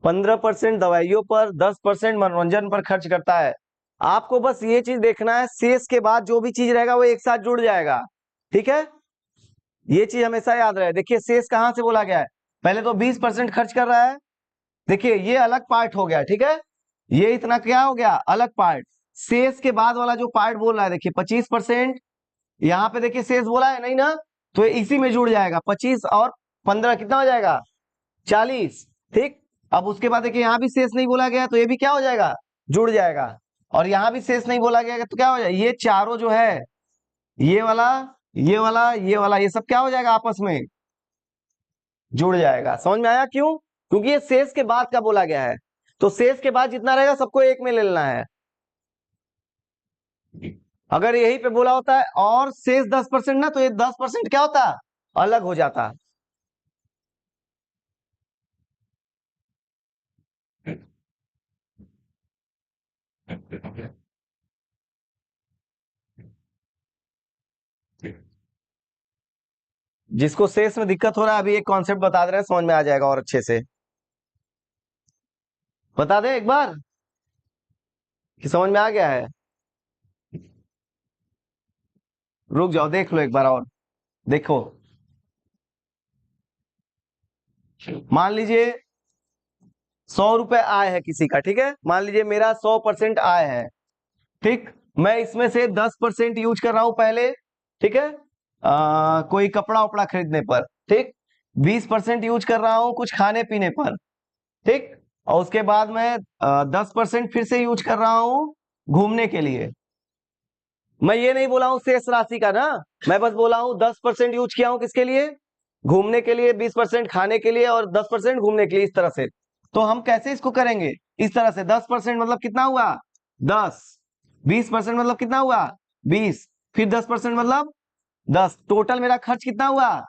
15% दवाइयों पर, 10% मनोरंजन पर खर्च करता है। आपको बस ये चीज देखना है, शेष के बाद जो भी चीज रहेगा वो एक साथ जुड़ जाएगा। ठीक है, ये चीज हमेशा याद रहे। देखिए शेष कहां से बोला गया है, पहले तो 20% खर्च कर रहा है, देखिए ये अलग पार्ट हो गया। ठीक है, ये इतना क्या हो गया, अलग पार्ट। शेष के बाद वाला जो पार्ट बोल रहा है, देखिए 25%, यहाँ पे देखिए शेष बोला है नहीं ना, तो ये इसी में जुड़ जाएगा, 25 और 15 कितना हो जाएगा, 40। ठीक, अब उसके बाद देखिए यहाँ भी शेष नहीं बोला गया, तो ये भी क्या हो जाएगा, जुड़ जाएगा। और यहाँ भी शेष नहीं बोला गया तो क्या हो जाएगा, ये चारों जो है, ये वाला, ये वाला, ये वाला, ये सब क्या हो जाएगा, आपस में जुड़ जाएगा। समझ में आया क्यों, क्योंकि ये शेष के बाद का बोला गया है, तो शेष के बाद जितना रहेगा सबको एक में ले लेना है। अगर यही पे बोला होता है और शेष 10% ना, तो ये 10% क्या होता, अलग हो जाता। जिसको शेष में दिक्कत हो रहा है, अभी एक कॉन्सेप्ट बता दे रहे हैं, समझ में आ जाएगा और अच्छे से। बता दे एक बार कि समझ में आ गया है, रुक जाओ देख लो एक बार और, देखो। मान लीजिए 100 रुपए आय है किसी का, ठीक है, मान लीजिए मेरा 100% आय है। ठीक, मैं इसमें से 10% यूज कर रहा हूं पहले, ठीक है, कोई कपड़ा उपड़ा खरीदने पर। ठीक, 20% यूज कर रहा हूं कुछ खाने पीने पर। ठीक, और उसके बाद मैं 10% फिर से यूज कर रहा हूं घूमने के लिए। मैं ये नहीं बोला हूं शेष राशि का ना, मैं बस बोला हूं 10% यूज किया हूं किसके लिए, घूमने के लिए, 20% खाने के लिए और 10% घूमने के लिए, इस तरह से। तो हम कैसे इसको करेंगे, इस तरह से 10% मतलब कितना हुआ, 10, 20% मतलब कितना हुआ, 20, फिर 10% मतलब 10, टोटल मेरा खर्च कितना हुआ,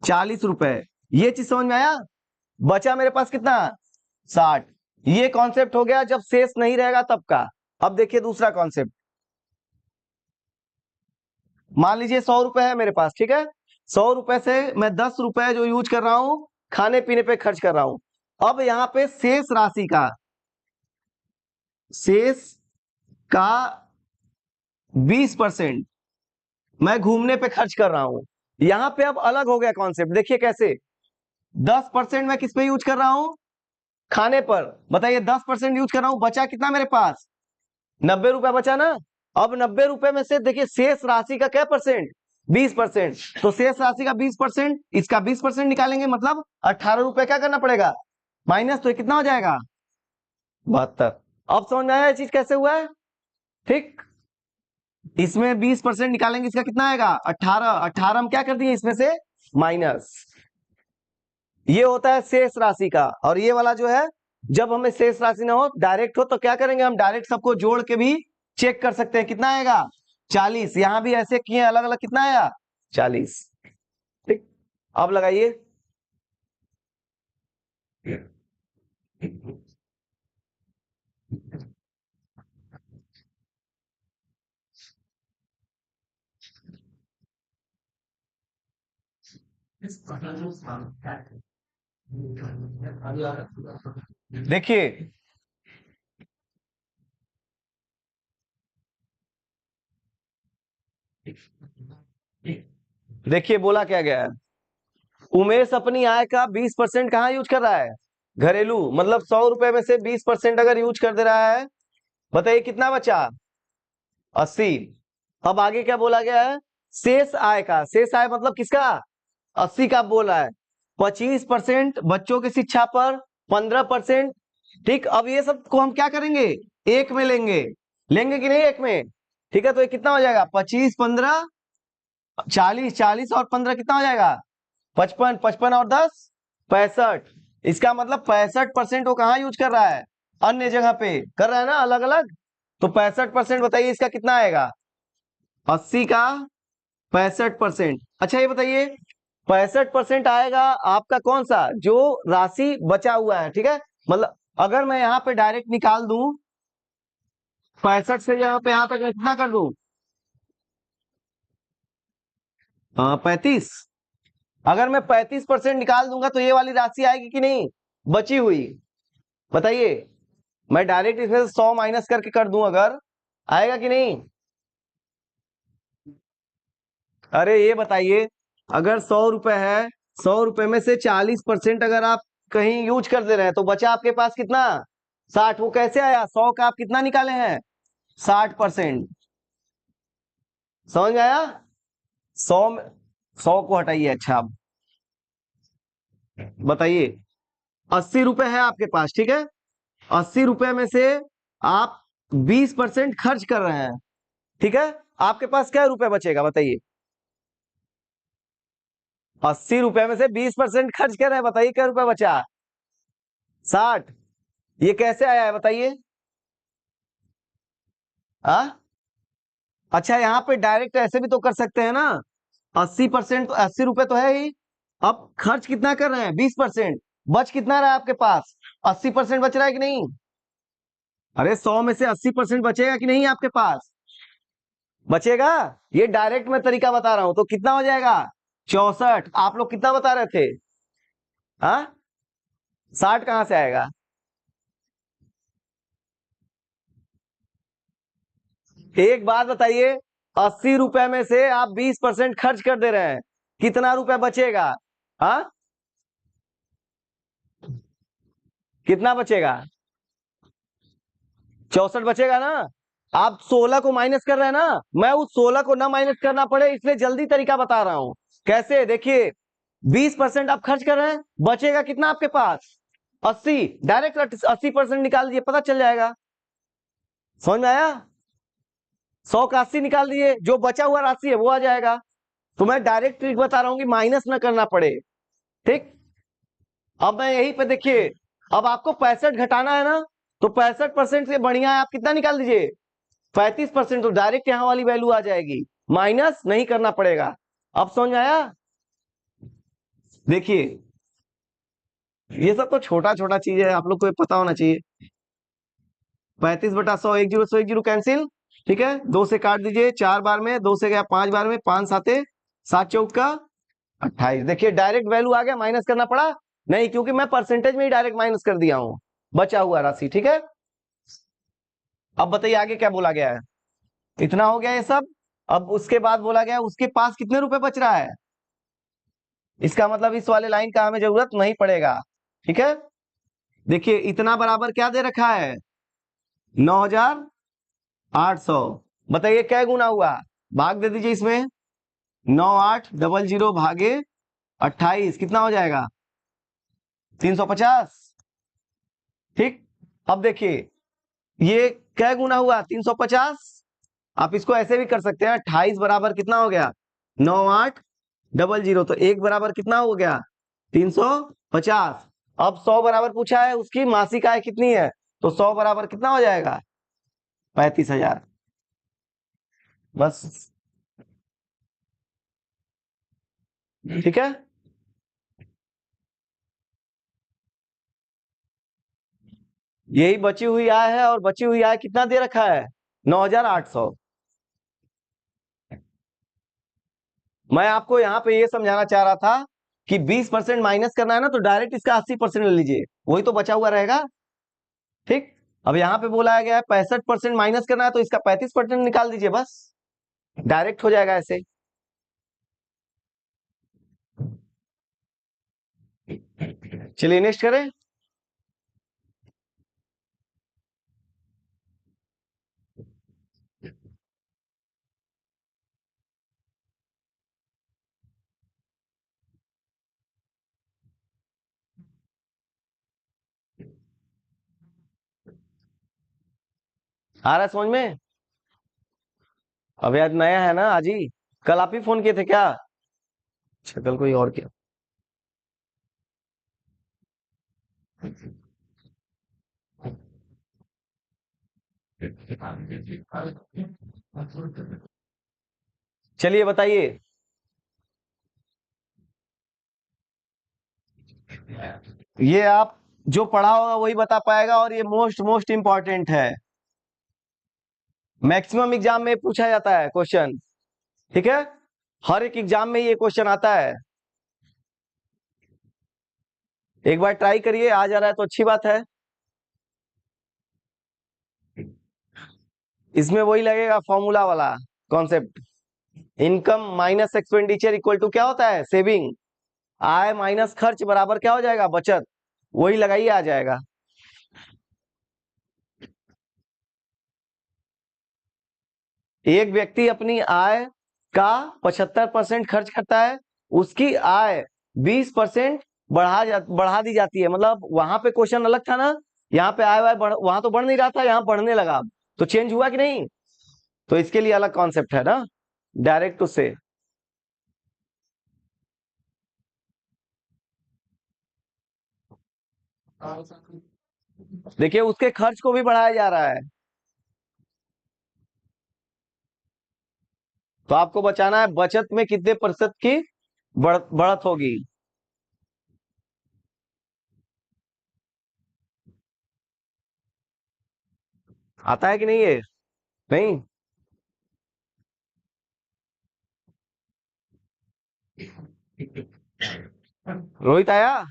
40 रुपए। ये चीज समझ में आया, बचा मेरे पास कितना, 60। ये कॉन्सेप्ट हो गया जब शेष नहीं रहेगा तब का। अब देखिए दूसरा कॉन्सेप्ट, मान लीजिए 100 रुपए है मेरे पास, ठीक है, 100 रुपए से मैं 10 रुपए जो यूज कर रहा हूं खाने पीने पे खर्च कर रहा हूं। अब यहां पे शेष राशि का, शेष का 20% मैं घूमने पे खर्च कर रहा हूं। यहां पे अब अलग हो गया कॉन्सेप्ट, देखिए कैसे, 10% मैं किस पे यूज कर रहा हूं, खाने पर। बताइए 10% यूज कर रहा हूं, बचा कितना मेरे पास, 90 रुपए बचा ना। अब 90 रुपए में से देखिए शेष राशि का क्या परसेंट, 20%। तो शेष राशि का 20%, इसका 20% निकालेंगे, मतलब 18 रुपए क्या करना पड़ेगा, माइनस, तो ये कितना हो जाएगा, 72। अब समझ में आया ये चीज कैसे हुआ है। ठीक, इसमें 20% निकालेंगे, इसका कितना आएगा, 18, 18 हम क्या कर दिए इसमें से माइनस। ये होता है शेष राशि का। और ये वाला जो है, जब हमें शेष राशि ना हो, डायरेक्ट हो, तो क्या करेंगे हम, डायरेक्ट सबको जोड़ के भी चेक कर सकते हैं, कितना आएगा, 40। यहां भी ऐसे किए अलग अलग, कितना आया, 40। ठीक, अब लगाइए। देखिए, देखिए बोला क्या गया है, उमेश अपनी आय का 20% कहाँ यूज कर रहा है, घरेलू मतलब 100 रुपए में से 20% अगर यूज कर दे रहा है, बताइए कितना बचा? 80। अब आगे क्या बोला गया है? शेष आय का, शेष आय मतलब किसका? 80 का बोला है। 25% बच्चों की शिक्षा पर, 15%। ठीक, अब ये सब को हम क्या करेंगे? एक में लेंगे, लेंगे कि नहीं एक में? ठीक है, तो ये कितना हो जाएगा? 25, 15, 40, 40 और 15 कितना हो जाएगा? 55, 55 और 10, 65। इसका मतलब 65% वो कहाँ यूज कर रहा है? अन्य जगह पे कर रहा है ना, अलग अलग। तो 65% बताइए इसका कितना आएगा? 80 का 65%। अच्छा ये बताइए 65% आएगा आपका कौन सा? जो राशि बचा हुआ है, ठीक है। मतलब अगर मैं यहाँ पे डायरेक्ट निकाल दूं 65 से यहाँ पे, यहाँ तक कितना कर दूं? 35। अगर मैं 35% निकाल दूंगा तो ये वाली राशि आएगी कि नहीं बची हुई? बताइए, मैं डायरेक्ट इसमें से 100 माइनस करके कर दूं अगर, आएगा कि नहीं? अरे ये बताइए, अगर 100 रुपए है, 100 रुपए में से 40% अगर आप कहीं यूज कर दे रहे हैं तो बचा आपके पास कितना? 60। वो कैसे आया? 100 का आप कितना निकाले हैं? 60%। समझ में आया? 100 में 100 को हटाइए। अच्छा अब बताइए, 80 रुपए है आपके पास, ठीक है। 80 रुपए में से आप 20% खर्च कर रहे हैं, ठीक है। आपके पास क्या रुपए बचेगा बताइए? 80 रुपए में से 20% खर्च कर रहे हैं, बताइए क्या रुपए बचा? 60। ये कैसे आया है बताइए? अच्छा यहाँ पे डायरेक्ट ऐसे भी तो कर सकते हैं ना। 80%, तो 80 रुपए तो है ही। अब खर्च कितना कर रहे हैं? 20%। बच कितना रहा है आपके पास? 80% बच रहा है कि नहीं? अरे 100 में से 80% बचेगा कि नहीं आपके पास? बचेगा। ये डायरेक्ट मैं तरीका बता रहा हूं, तो कितना हो जाएगा? 64। आप लोग कितना बता रहे थे? हाँ, 60 कहां से आएगा? एक बात बताइए, 80 रुपए में से आप 20% खर्च कर दे रहे हैं, कितना रुपए बचेगा? हाँ, कितना बचेगा? 64 बचेगा ना। आप 16 को माइनस कर रहे हैं ना, मैं उस 16 को ना माइनस करना पड़े इसलिए जल्दी तरीका बता रहा हूं। कैसे? देखिए, 20% आप खर्च कर रहे हैं, बचेगा कितना आपके पास? 80। डायरेक्ट 80% निकाल दिए, पता चल जाएगा। समझ में आया? 100 का 80 निकाल दिए, जो बचा हुआ राशि है वो आ जाएगा। तो मैं डायरेक्ट ट्रिक बता रहा हूं कि माइनस ना करना पड़े। ठीक, अब मैं यहीं पे देखिए, अब आपको 65 घटाना है ना, तो 65% से बढ़िया है आप कितना निकाल दीजिए? 35%। तो डायरेक्ट यहां वाली वैल्यू आ जाएगी, माइनस नहीं करना पड़ेगा। अब समझ में आया? देखिए, ये सब तो छोटा छोटा चीज है, आप लोग को ये पता होना चाहिए। 35/100, 1 0 1 0 कैंसिल, ठीक है। 2 से काट दीजिए 4 बार में, 2 से गया 5 बार में, 5 साते 7 चौक का 28। देखिए डायरेक्ट वैल्यू आ गया, माइनस करना पड़ा नहीं, क्योंकि मैं परसेंटेज में ही डायरेक्ट माइनस कर दिया हूं बचा हुआ राशि, ठीक है। अब बताइए आगे क्या बोला गया है? इतना हो गया ये सब। अब उसके बाद बोला गया उसके पास कितने रुपए बच रहा है। इसका मतलब इस वाले लाइन का हमें जरूरत नहीं पड़ेगा, ठीक है। देखिए इतना बराबर क्या दे रखा है? 9,800। बताइए क्या गुना हुआ? भाग दे दीजिए इसमें। 9800 भागे 28 कितना हो जाएगा? 350। ठीक, अब देखिए ये क्या गुना हुआ? 350। आप इसको ऐसे भी कर सकते हैं, 28 बराबर कितना हो गया? 9800। तो एक बराबर कितना हो गया? 350। अब 100 बराबर पूछा है, उसकी मासिक आय कितनी है, तो 100 बराबर कितना हो जाएगा? 35,000। बस, ठीक है। यही बची हुई आय है, और बची हुई आय कितना दे रखा है? 9,800। मैं आपको यहाँ पे ये समझाना चाह रहा था कि 20% माइनस करना है ना, तो डायरेक्ट इसका 80% ले लीजिए, वही तो बचा हुआ रहेगा। ठीक, अब यहाँ पे बोला गया है 65% माइनस करना है, तो इसका 35% निकाल दीजिए, बस डायरेक्ट हो जाएगा ऐसे। चलिए नेक्स्ट करें। आ रहा है समझ में? अब यार नया है ना आज ही, कल आप ही फोन किए थे क्या? अच्छा कल कोई और किया। चलिए बताइए। ये आप जो पढ़ा होगा वही बता पाएगा, और ये मोस्ट मोस्ट इंपॉर्टेंट है, मैक्सिमम एग्जाम में पूछा जाता है क्वेश्चन। ठीक है, हर एक एग्जाम में ये क्वेश्चन आता है। एक बार ट्राई करिए, आ जा रहा है तो अच्छी बात है। इसमें वही लगेगा फॉर्मूला वाला concept, income minus expenditure equal to क्या होता है, सेविंग। आय माइनस खर्च बराबर क्या हो जाएगा, बचत। वही लगाइए, आ जाएगा। एक व्यक्ति अपनी आय का 75% खर्च करता है, उसकी आय 20% बढ़ा दी जाती है। मतलब वहां पे क्वेश्चन अलग था ना, यहाँ पे आय वाय वहां तो बढ़ नहीं रहा था, यहाँ बढ़ने लगा। तो चेंज हुआ कि नहीं? तो इसके लिए अलग कॉन्सेप्ट है ना, डायरेक्ट उससे। देखिए उसके खर्च को भी बढ़ाया जा रहा है, तो आपको बचाना है बचत में कितने प्रतिशत की बढ़त होगी। आता है कि नहीं ये? नहीं? रोहित आया?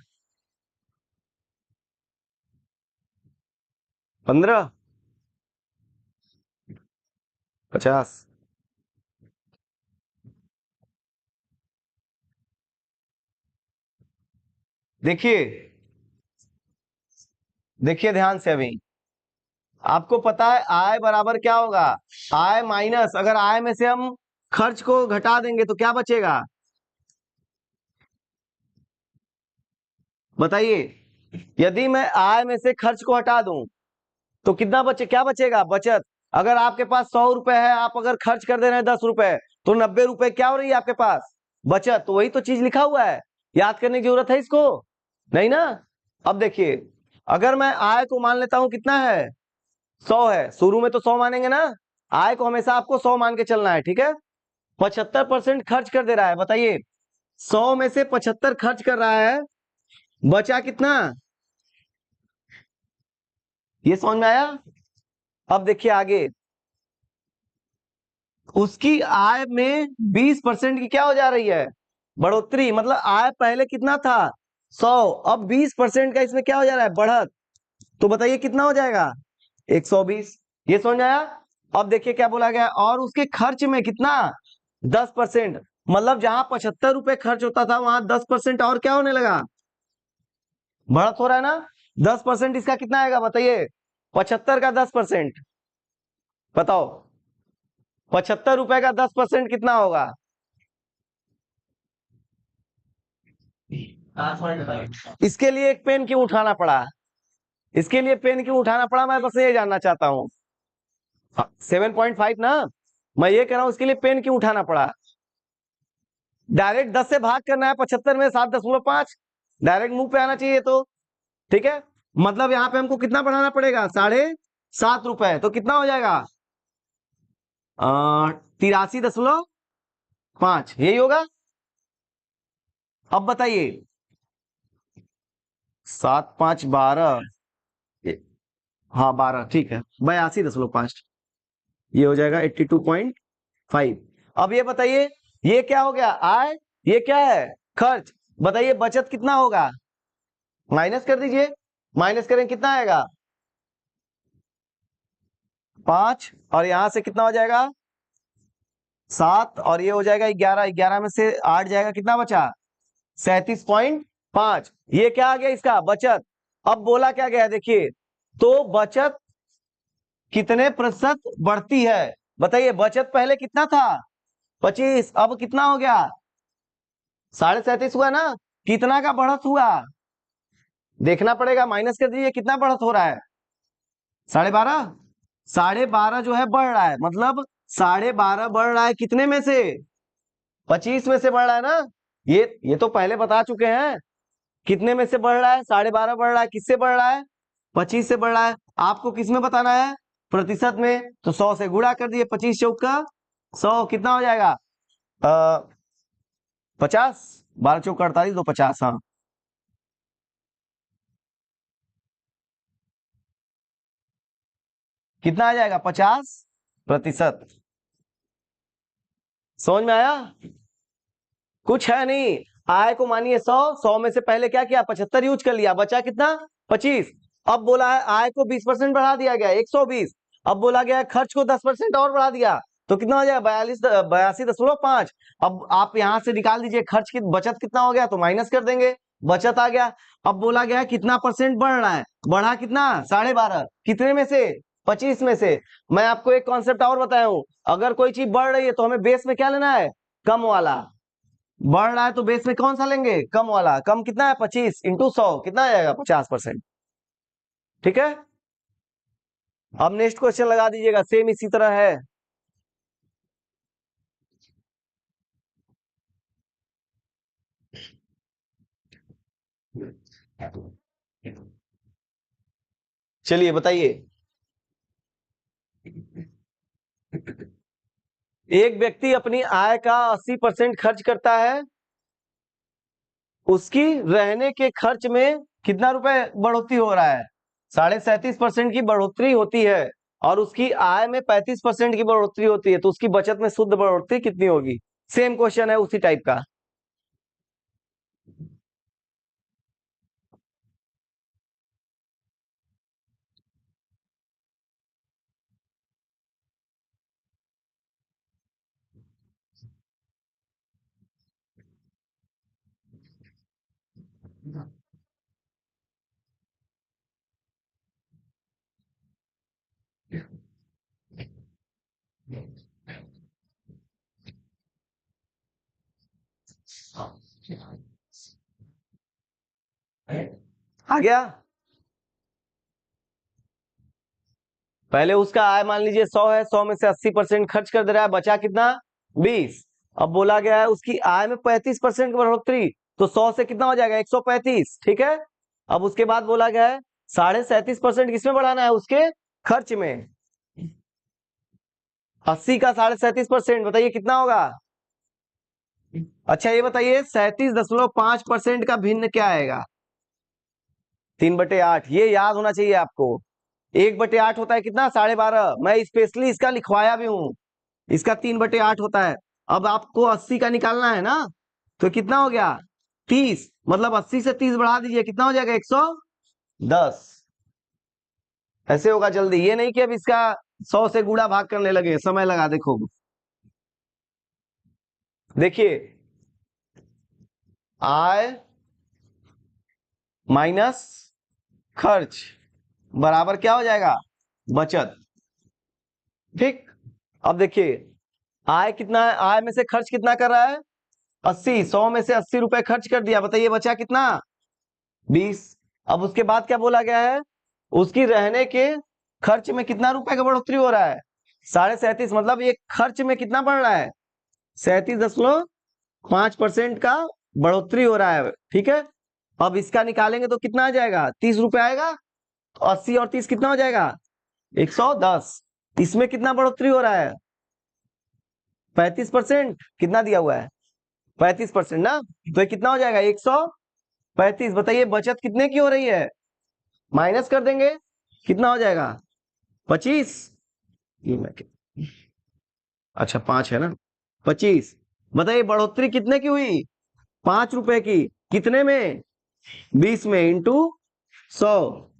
15, 50। देखिए, देखिए ध्यान से अभी, आपको पता है आय बराबर क्या होगा, आय माइनस, अगर आय में से हम खर्च को घटा देंगे तो क्या बचेगा, बताइए। यदि मैं आय में से खर्च को हटा दूं तो कितना बचे, क्या बचेगा, बचत। अगर आपके पास 100 रुपए है, आप अगर खर्च कर दे रहे हैं 10 रुपए, तो 90 रुपए क्या हो रही है आपके पास, बचत। तो वही तो चीज लिखा हुआ है, याद करने की जरूरत है इसको, नहीं ना। अब देखिए, अगर मैं आय को मान लेता हूं कितना है, 100 है, शुरू में तो 100 मानेंगे ना, आय को हमेशा आपको 100 मान के चलना है, ठीक है। 75% खर्च कर दे रहा है, बताइए, 100 में से 75 खर्च कर रहा है, बचा कितना, ये समझ में आया? अब देखिए आगे, उसकी आय में 20% की क्या हो जा रही है, बढ़ोतरी। मतलब आय पहले कितना था, 100, अब 20% का इसमें क्या हो जा रहा है, बढ़त। तो बताइए कितना हो जाएगा, 120। ये समझ में आया? अब देखिए क्या बोला गया, और उसके खर्च में कितना, 10%। मतलब जहां 75 रुपए खर्च होता था, वहां 10% और क्या होने लगा, बढ़त हो रहा है ना। 10% इसका कितना आएगा बताइए, 75 का 10%, बताओ। 75 रुपए का 10% कितना होगा, इसके लिए एक पेन क्यों उठाना पड़ा, इसके लिए पेन क्यों उठाना पड़ा, मैं बस ये जानना चाहता हूँ। 7.5 ना, मैं ये कह रहा हूं इसके लिए पेन क्यों उठाना पड़ा। डायरेक्ट 10 से भाग करना है 75 में, 7.5, डायरेक्ट मुंह पे आना चाहिए तो, ठीक है। मतलब यहाँ पे हमको कितना बढ़ाना पड़ेगा, 7.5 रुपए, तो कितना हो जाएगा, 83.5, यही होगा। अब बताइए, 7, 5, 12, हाँ 12, ठीक है, 82.5, ये हो जाएगा 82.5। अब ये बताइए, ये क्या हो गया, आय, ये क्या है, खर्च। बताइए बचत कितना होगा, माइनस कर दीजिए, माइनस करें कितना आएगा, 5, और यहां से कितना हो जाएगा, 7, और ये हो जाएगा 11, 11 में से 8 जाएगा, कितना बचा, 37.5। ये क्या आ गया, इसका बचत। अब बोला क्या गया, देखिए, तो बचत कितने प्रतिशत बढ़ती है, बताइए। बचत पहले कितना था, 25, अब कितना हो गया, 37.5 हुआ ना। कितना का बढ़त हुआ, देखना पड़ेगा, माइनस कर दीजिए, कितना बढ़त हो रहा है, 12.5। 12.5 जो है बढ़ रहा है, मतलब 12.5 बढ़ रहा है कितने में से? 25 में से बढ़ रहा है ना। ये तो पहले बता चुके हैं। कितने में से बढ़ रहा है? 12.5 बढ़ रहा है, किससे बढ़ रहा है? 25 से बढ़ रहा है। आपको किस में बताना है? प्रतिशत में। तो 100 से गुणा कर दिए, 25 चौका 100, कितना हो जाएगा? 50। 12 चौका 48, तो 50। हाँ, कितना आ जाएगा? 50%। समझ में आया? कुछ है नहीं। आय को मानिए 100 में से पहले क्या किया? 75 यूज कर लिया, बचा कितना? 25। अब बोला है आय को 20% बढ़ा दिया गया, 120। अब बोला गया है खर्च को 10% और बढ़ा दिया, तो कितना हो जाएगा? 82.5। अब आप यहां से निकाल दीजिए खर्च की बचत कितना हो गया, तो माइनस कर देंगे, बचत आ गया। अब बोला गया है कितना परसेंट बढ़ रहा है, बढ़ा कितना? 12.5। कितने में से? 25 में से। मैं आपको एक कॉन्सेप्ट और बताया हूं, अगर कोई चीज बढ़ रही है तो हमें बेस में क्या लेना है? कम वाला। बढ़ रहा है तो बेस में कौन सा लेंगे? कम वाला। कम कितना है? 25 इंटू 100, कितना आ जाएगा? 50%। ठीक है। अब नेक्स्ट क्वेश्चन लगा दीजिएगा, सेम इसी तरह है। चलिए बताइए। एक व्यक्ति अपनी आय का 80% खर्च करता है, उसकी रहने के खर्च में कितना रुपए बढ़ोतरी हो रहा है? 37.5% की बढ़ोतरी होती है, और उसकी आय में 35% की बढ़ोतरी होती है, तो उसकी बचत में शुद्ध बढ़ोतरी कितनी होगी? सेम क्वेश्चन है, उसी टाइप का। आ गया? पहले उसका आय मान लीजिए 100 है, 100 में से 80% खर्च कर दे रहा है, बचा कितना? 20। अब बोला गया है उसकी आय में 35% की बढ़ोतरी, तो 100 से कितना हो जाएगा? 135। ठीक है। अब उसके बाद बोला गया है 37.5% किसमें बढ़ाना है? उसके खर्च में। 80 का 37.5%, बताइए कितना होगा? अच्छा ये बताइए 37.5% का भिन्न क्या आएगा? 3/8। ये याद होना चाहिए आपको। 1/8 होता है कितना? 12.5। मैं स्पेशली इसका लिखवाया भी हूं। इसका 3/8 होता है। अब आपको 80 का निकालना है ना, तो कितना हो गया? 30। मतलब 80 से 30 बढ़ा दीजिए, कितना हो जाएगा? 110। ऐसे होगा जल्दी, ये नहीं कि अब इसका 100 से गुणा भाग करने लगे, समय लगा देखो। देखिए, आय माइनस खर्च बराबर क्या हो जाएगा? बचत। ठीक। अब देखिए, आय कितना है? आय में से खर्च कितना कर रहा है? 80। 100 में से 80 रुपए खर्च कर दिया, बताइए बचा कितना? 20। अब उसके बाद क्या बोला गया है? उसकी रहने के खर्च में कितना रुपए का बढ़ोतरी हो रहा है? 37.5। मतलब ये खर्च में कितना बढ़ रहा है? 37.5% का बढ़ोतरी हो रहा है। ठीक है। अब इसका निकालेंगे तो कितना आ जाएगा? 30 रुपए आएगा। तो 80 और 30 कितना हो जाएगा? 110। इसमें कितना बढ़ोतरी हो रहा है? 35%। कितना दिया हुआ है? 35% ना, तो ये कितना हो जाएगा? 135। बताइए बचत कितने की हो रही है? माइनस कर देंगे, कितना हो जाएगा? 25। ये मैं अच्छा 5 है ना, 25। बताइए बढ़ोतरी कितने की हुई? 5 रुपए की। कितने में? 20 में, इंटू 100,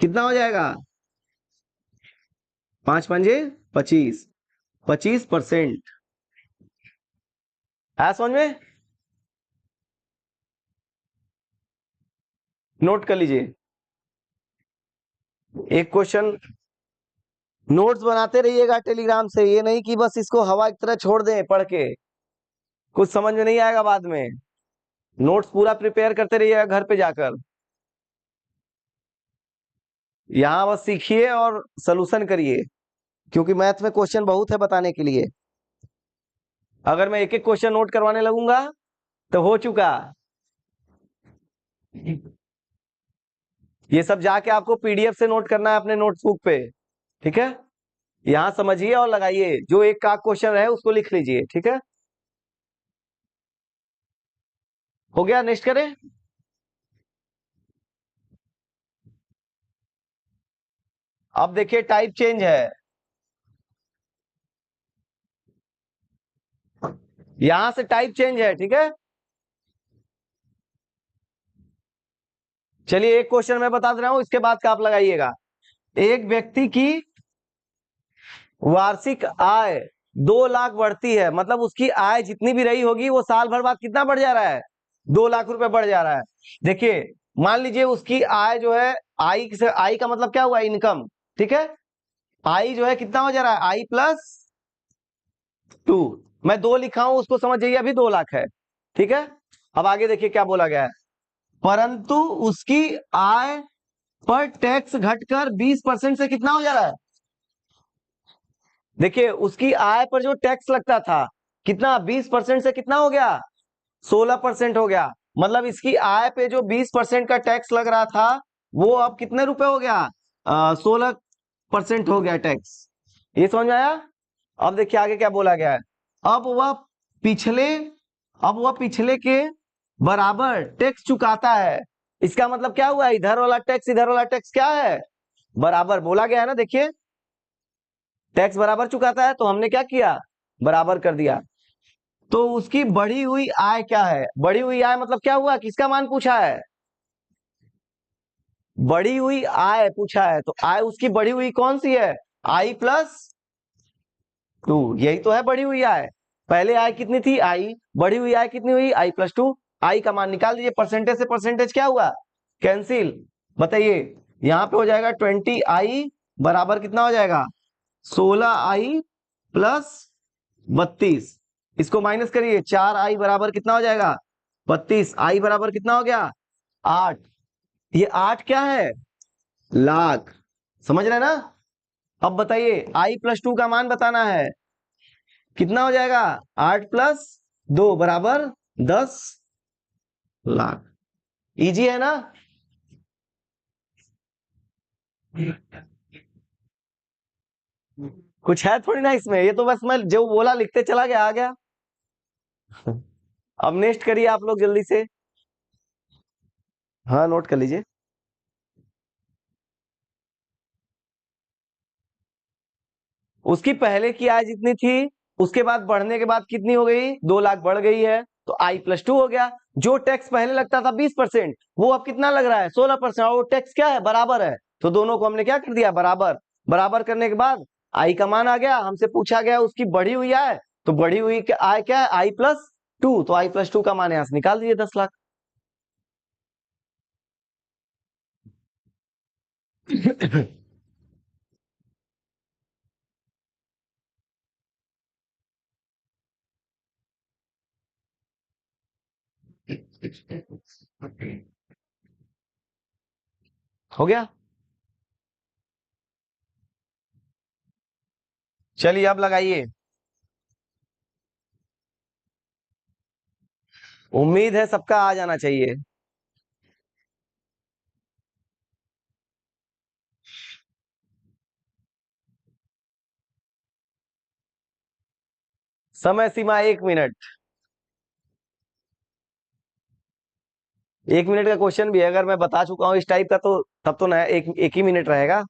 कितना हो जाएगा? 5 5 25। 25%। है समझ में? नोट कर लीजिए। एक क्वेश्चन नोट्स बनाते रहिएगा टेलीग्राम से, ये नहीं कि बस इसको हवा की तरह छोड़ दें पढ़ के, कुछ समझ में नहीं आएगा बाद में। नोट्स पूरा प्रिपेयर करते रहिएगा घर पे जाकर। यहां बस सीखिए और सॉल्यूशन करिए, क्योंकि मैथ में क्वेश्चन बहुत है बताने के लिए। अगर मैं एक एक क्वेश्चन नोट करवाने लगूंगा तो हो चुका। ये सब जाके आपको पीडीएफ से नोट करना है अपने नोटबुक पे, ठीक है। यहां समझिए और लगाइए, जो एक का क्वेश्चन है उसको लिख लीजिए, ठीक है। हो गया, नेक्स्ट करें। अब देखिए टाइप चेंज है, यहां से टाइप चेंज है, ठीक है। चलिए एक क्वेश्चन मैं बता दे रहा हूं, इसके बाद का आप लगाइएगा। एक व्यक्ति की वार्षिक आय 2 लाख बढ़ती है, मतलब उसकी आय जितनी भी रही होगी वो साल भर बाद कितना बढ़ जा रहा है, 2 लाख रुपए बढ़ जा रहा है। देखिए मान लीजिए उसकी आय जो है, आई से, आई का मतलब क्या हुआ, इनकम, ठीक है। आई जो है कितना हो जा रहा है, I+2। मैं 2 लिखा हूं, उसको समझ जाइए, अभी 2 लाख है, ठीक है। अब आगे देखिए क्या बोला गया है, परंतु उसकी आय पर टैक्स घटकर 20% से कितना हो जा रहा है। देखिए उसकी आय पर जो टैक्स लगता था कितना, 20% से कितना हो गया, 16% हो गया। मतलब इसकी आय पे जो 20% का टैक्स लग रहा था वो अब कितने रुपए हो गया, 16% हो गया टैक्स। ये समझ में आया। अब देखिए आगे क्या बोला गया है, अब वह पिछले अब वह पिछले के बराबर टैक्स चुकाता है। इसका मतलब क्या हुआ, इधर वाला टैक्स इधर वाला टैक्स क्या है, बराबर बोला गया है ना। देखिए टैक्स बराबर चुकाता है तो हमने क्या किया, बराबर कर दिया। तो उसकी बढ़ी हुई आय क्या है, बढ़ी हुई आय मतलब क्या हुआ, किसका मान पूछा है, बढ़ी हुई आय पूछा है, तो आय उसकी बढ़ी हुई कौन सी है, I+2, यही तो है बढ़ी हुई आय। पहले आय कितनी थी, आई, बढ़ी हुई आय कितनी हुई, I+2। आई का मान निकाल दीजिए, परसेंटेज से परसेंटेज क्या हुआ, कैंसिल। बताइए यहां पे हो जाएगा 20I बराबर कितना हो जाएगा, 16I+32। इसको माइनस करिए, 4I बराबर कितना हो जाएगा, 32। आई बराबर कितना हो गया, 8। ये 8 क्या है, लाख। समझ रहे ना। अब बताइए I+2 का मान बताना है, कितना हो जाएगा, 8+2 बराबर 10 लाख। इजी है ना। कुछ है थोड़ी ना इसमें, ये तो बस मैं जो बोला लिखते चला गया, आ गया। अब नेक्स्ट करिए आप लोग जल्दी से। हाँ नोट कर लीजिए। उसकी पहले की आय जितनी थी, उसके बाद बढ़ने के बाद कितनी हो गई, 2 लाख बढ़ गई है, तो I+2 हो गया। जो टैक्स पहले लगता था 20%, वो अब कितना लग रहा है, 16%, और वो टैक्स क्या है, बराबर है। तो दोनों को हमने क्या कर दिया, बराबर। बराबर करने के बाद आई का मान आ गया, हमसे पूछा गया उसकी बढ़ी हुई आय, तो बढ़ी हुई आय क्या है, I+2, तो I+2 का मान यहां से निकाल दीजिए, 10 लाख। हो गया। चलिए अब लगाइए। उम्मीद है सबका आ जाना चाहिए। समय सीमा 1 मिनट। 1 मिनट का क्वेश्चन भी है, अगर मैं बता चुका हूं इस टाइप का तो तब तो ना एक एक ही मिनट रहेगा।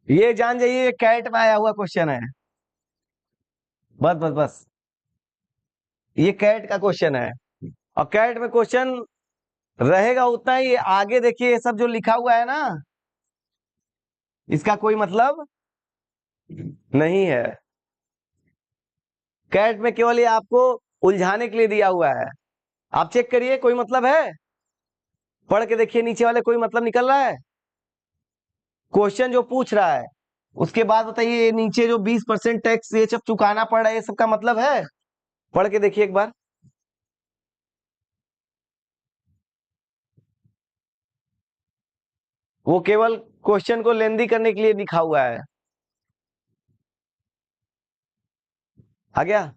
ये जान जाइए, कैट में आया हुआ क्वेश्चन है। बस बस बस, ये कैट का क्वेश्चन है। और कैट में क्वेश्चन रहेगा उतना ही, आगे देखिए ये सब जो लिखा हुआ है ना, इसका कोई मतलब नहीं है। कैट में केवल ये आपको उलझाने के लिए दिया हुआ है। आप चेक करिए, कोई मतलब है? पढ़ के देखिए नीचे वाले, कोई मतलब निकल रहा है क्वेश्चन जो पूछ रहा है? उसके बाद बताइए, ये नीचे जो 20% टैक्स ये सब चुकाना पड़ रहा है, ये सब का मतलब है? पढ़ के देखिए एक बार। वो केवल क्वेश्चन को लेंदी करने के लिए लिखा हुआ है। आ गया?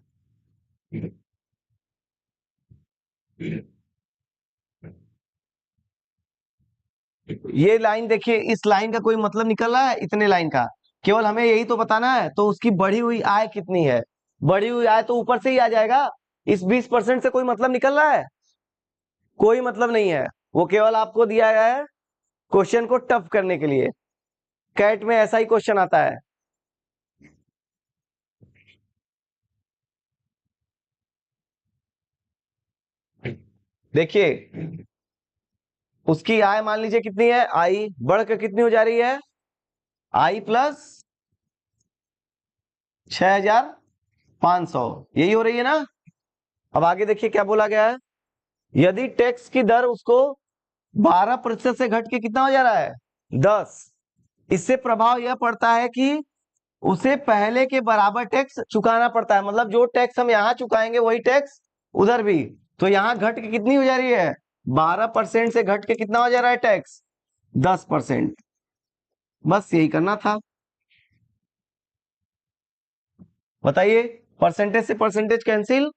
ये लाइन देखिए, इस लाइन का कोई मतलब निकल रहा है? इतने लाइन का केवल हमें यही तो बताना है, तो उसकी बढ़ी हुई आय कितनी है? बढ़ी हुई आय तो ऊपर से ही आ जाएगा। इस 20% से कोई मतलब निकल रहा है? कोई मतलब नहीं है। वो केवल आपको दिया गया है क्वेश्चन को टफ करने के लिए। कैट में ऐसा ही क्वेश्चन आता है। देखिए, उसकी आय मान लीजिए कितनी है, आई बढ़कर कितनी हो जा रही है? आई प्लस 6,500, यही हो रही है ना? अब आगे देखिए क्या बोला गया है। यदि टैक्स की दर उसको 12% से घट के कितना हो जा रहा है? 10। इससे प्रभाव यह पड़ता है कि उसे पहले के बराबर टैक्स चुकाना पड़ता है। मतलब जो टैक्स हम यहाँ चुकाएंगे वही टैक्स उधर भी। तो यहाँ घट के कितनी हो जा रही है? 12% से घट के कितना हो जा रहा है टैक्स? 10%। बस यही करना था। बताइए, परसेंटेज से परसेंटेज कैंसिल,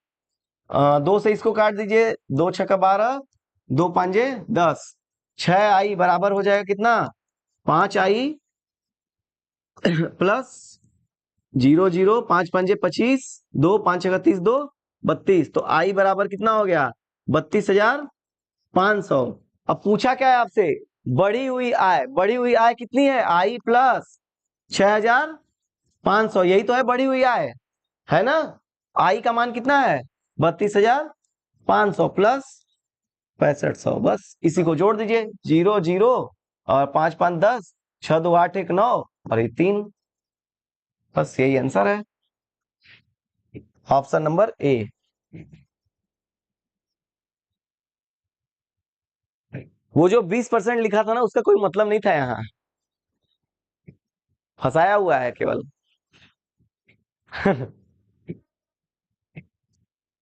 2 से इसको काट दीजिए, 2 × 6 = 12, 2 × 5 = 10। 6 आई बराबर हो जाएगा कितना? 5 आई प्लस 0 0, 5 × 5 = 25, 2 × 5 = 30, 2 32। तो आई बराबर कितना हो गया? 32,500। अब पूछा क्या है आपसे? बढ़ी हुई आय। बढ़ी हुई आय कितनी है? आई प्लस 6,500, यही तो है बढ़ी हुई आय, है ना? आई का मान कितना है? 32,500 प्लस 6500। बस इसी को जोड़ दीजिए, 0 0 और 5 5 10, 6 2 8 1 9 और ये 3। बस यही आंसर है, ऑप्शन नंबर ए। वो जो 20% लिखा था ना, उसका कोई मतलब नहीं था, यहाँ फंसाया हुआ है केवल।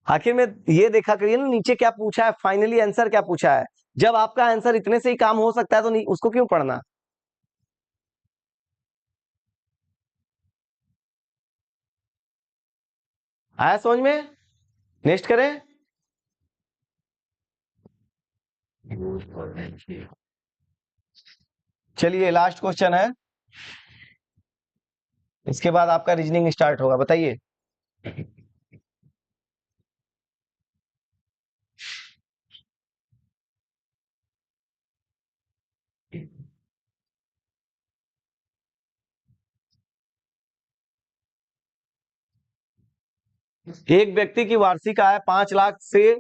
आखिर में ये देखा करिए ना नीचे क्या पूछा है, फाइनली आंसर क्या पूछा है। जब आपका आंसर इतने से ही काम हो सकता है तो नहीं, उसको क्यों पढ़ना? आया समझ में? नेक्स्ट करें। चलिए, लास्ट क्वेश्चन है, इसके बाद आपका रीजनिंग स्टार्ट होगा। बताइए। एक व्यक्ति की वार्षिक आय 5 लाख से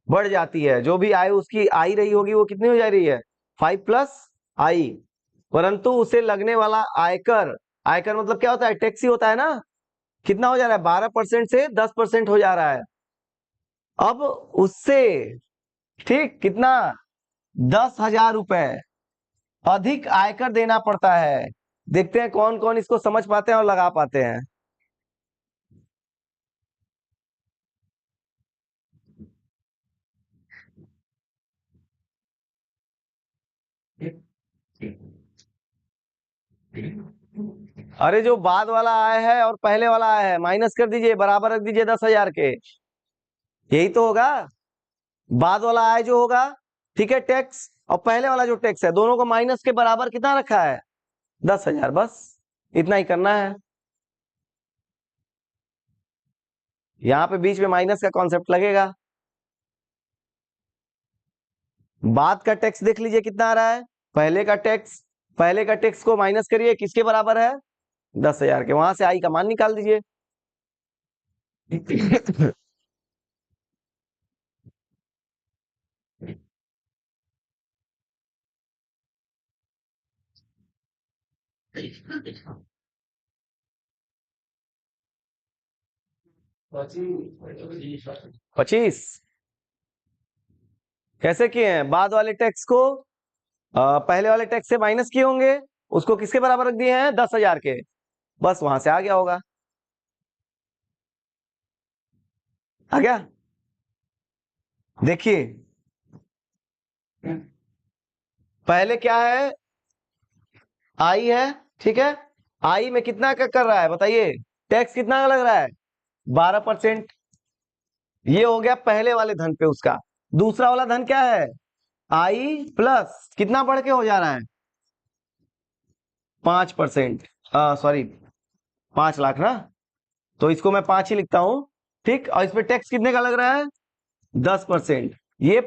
बढ़ जाती है। जो भी आय उसकी आई रही होगी वो कितनी हो जा रही है? 5 + आई। परंतु उसे लगने वाला आयकर, आयकर मतलब क्या होता है? टैक्स ही होता है ना। कितना हो जा रहा है? 12% से 10% हो जा रहा है। अब उससे, ठीक कितना, 10,000 रुपए अधिक आयकर देना पड़ता है। देखते हैं कौन कौन इसको समझ पाते हैं और लगा पाते हैं। अरे जो बाद वाला आया है और पहले वाला आया है, माइनस कर दीजिए, बराबर रख दीजिए 10,000 के। यही तो होगा। बाद वाला आय जो होगा, ठीक है, टैक्स, और पहले वाला जो टैक्स है, दोनों को माइनस के बराबर कितना रखा है? 10,000। बस इतना ही करना है। यहाँ पे बीच में माइनस का कॉन्सेप्ट लगेगा। बाद का टैक्स देख लीजिए कितना आ रहा है। पहले का टैक्स, पहले का टैक्स को माइनस करिए, किसके बराबर है? 10,000 के। वहां से आई का मान निकाल दीजिए। 25। कैसे किए हैं? बाद वाले टैक्स को पहले वाले टैक्स से माइनस किए होंगे, उसको किसके बराबर रख दिए हैं? 10,000 के। बस वहां से आ गया होगा। आ गया? देखिए पहले क्या है, आई है, ठीक है। आई में कितना का कर रहा है बताइए? टैक्स कितना का लग रहा है? 12%। ये हो गया पहले वाले धन पे उसका। दूसरा वाला धन क्या है? आई प्लस कितना बढ़ के हो जा रहा है? 5%। सॉरी 5 लाख ना, तो इसको मैं 5 ही लिखता हूं, ठीक। और इस पे टैक्स कितने का लग रहा है? 10%। ये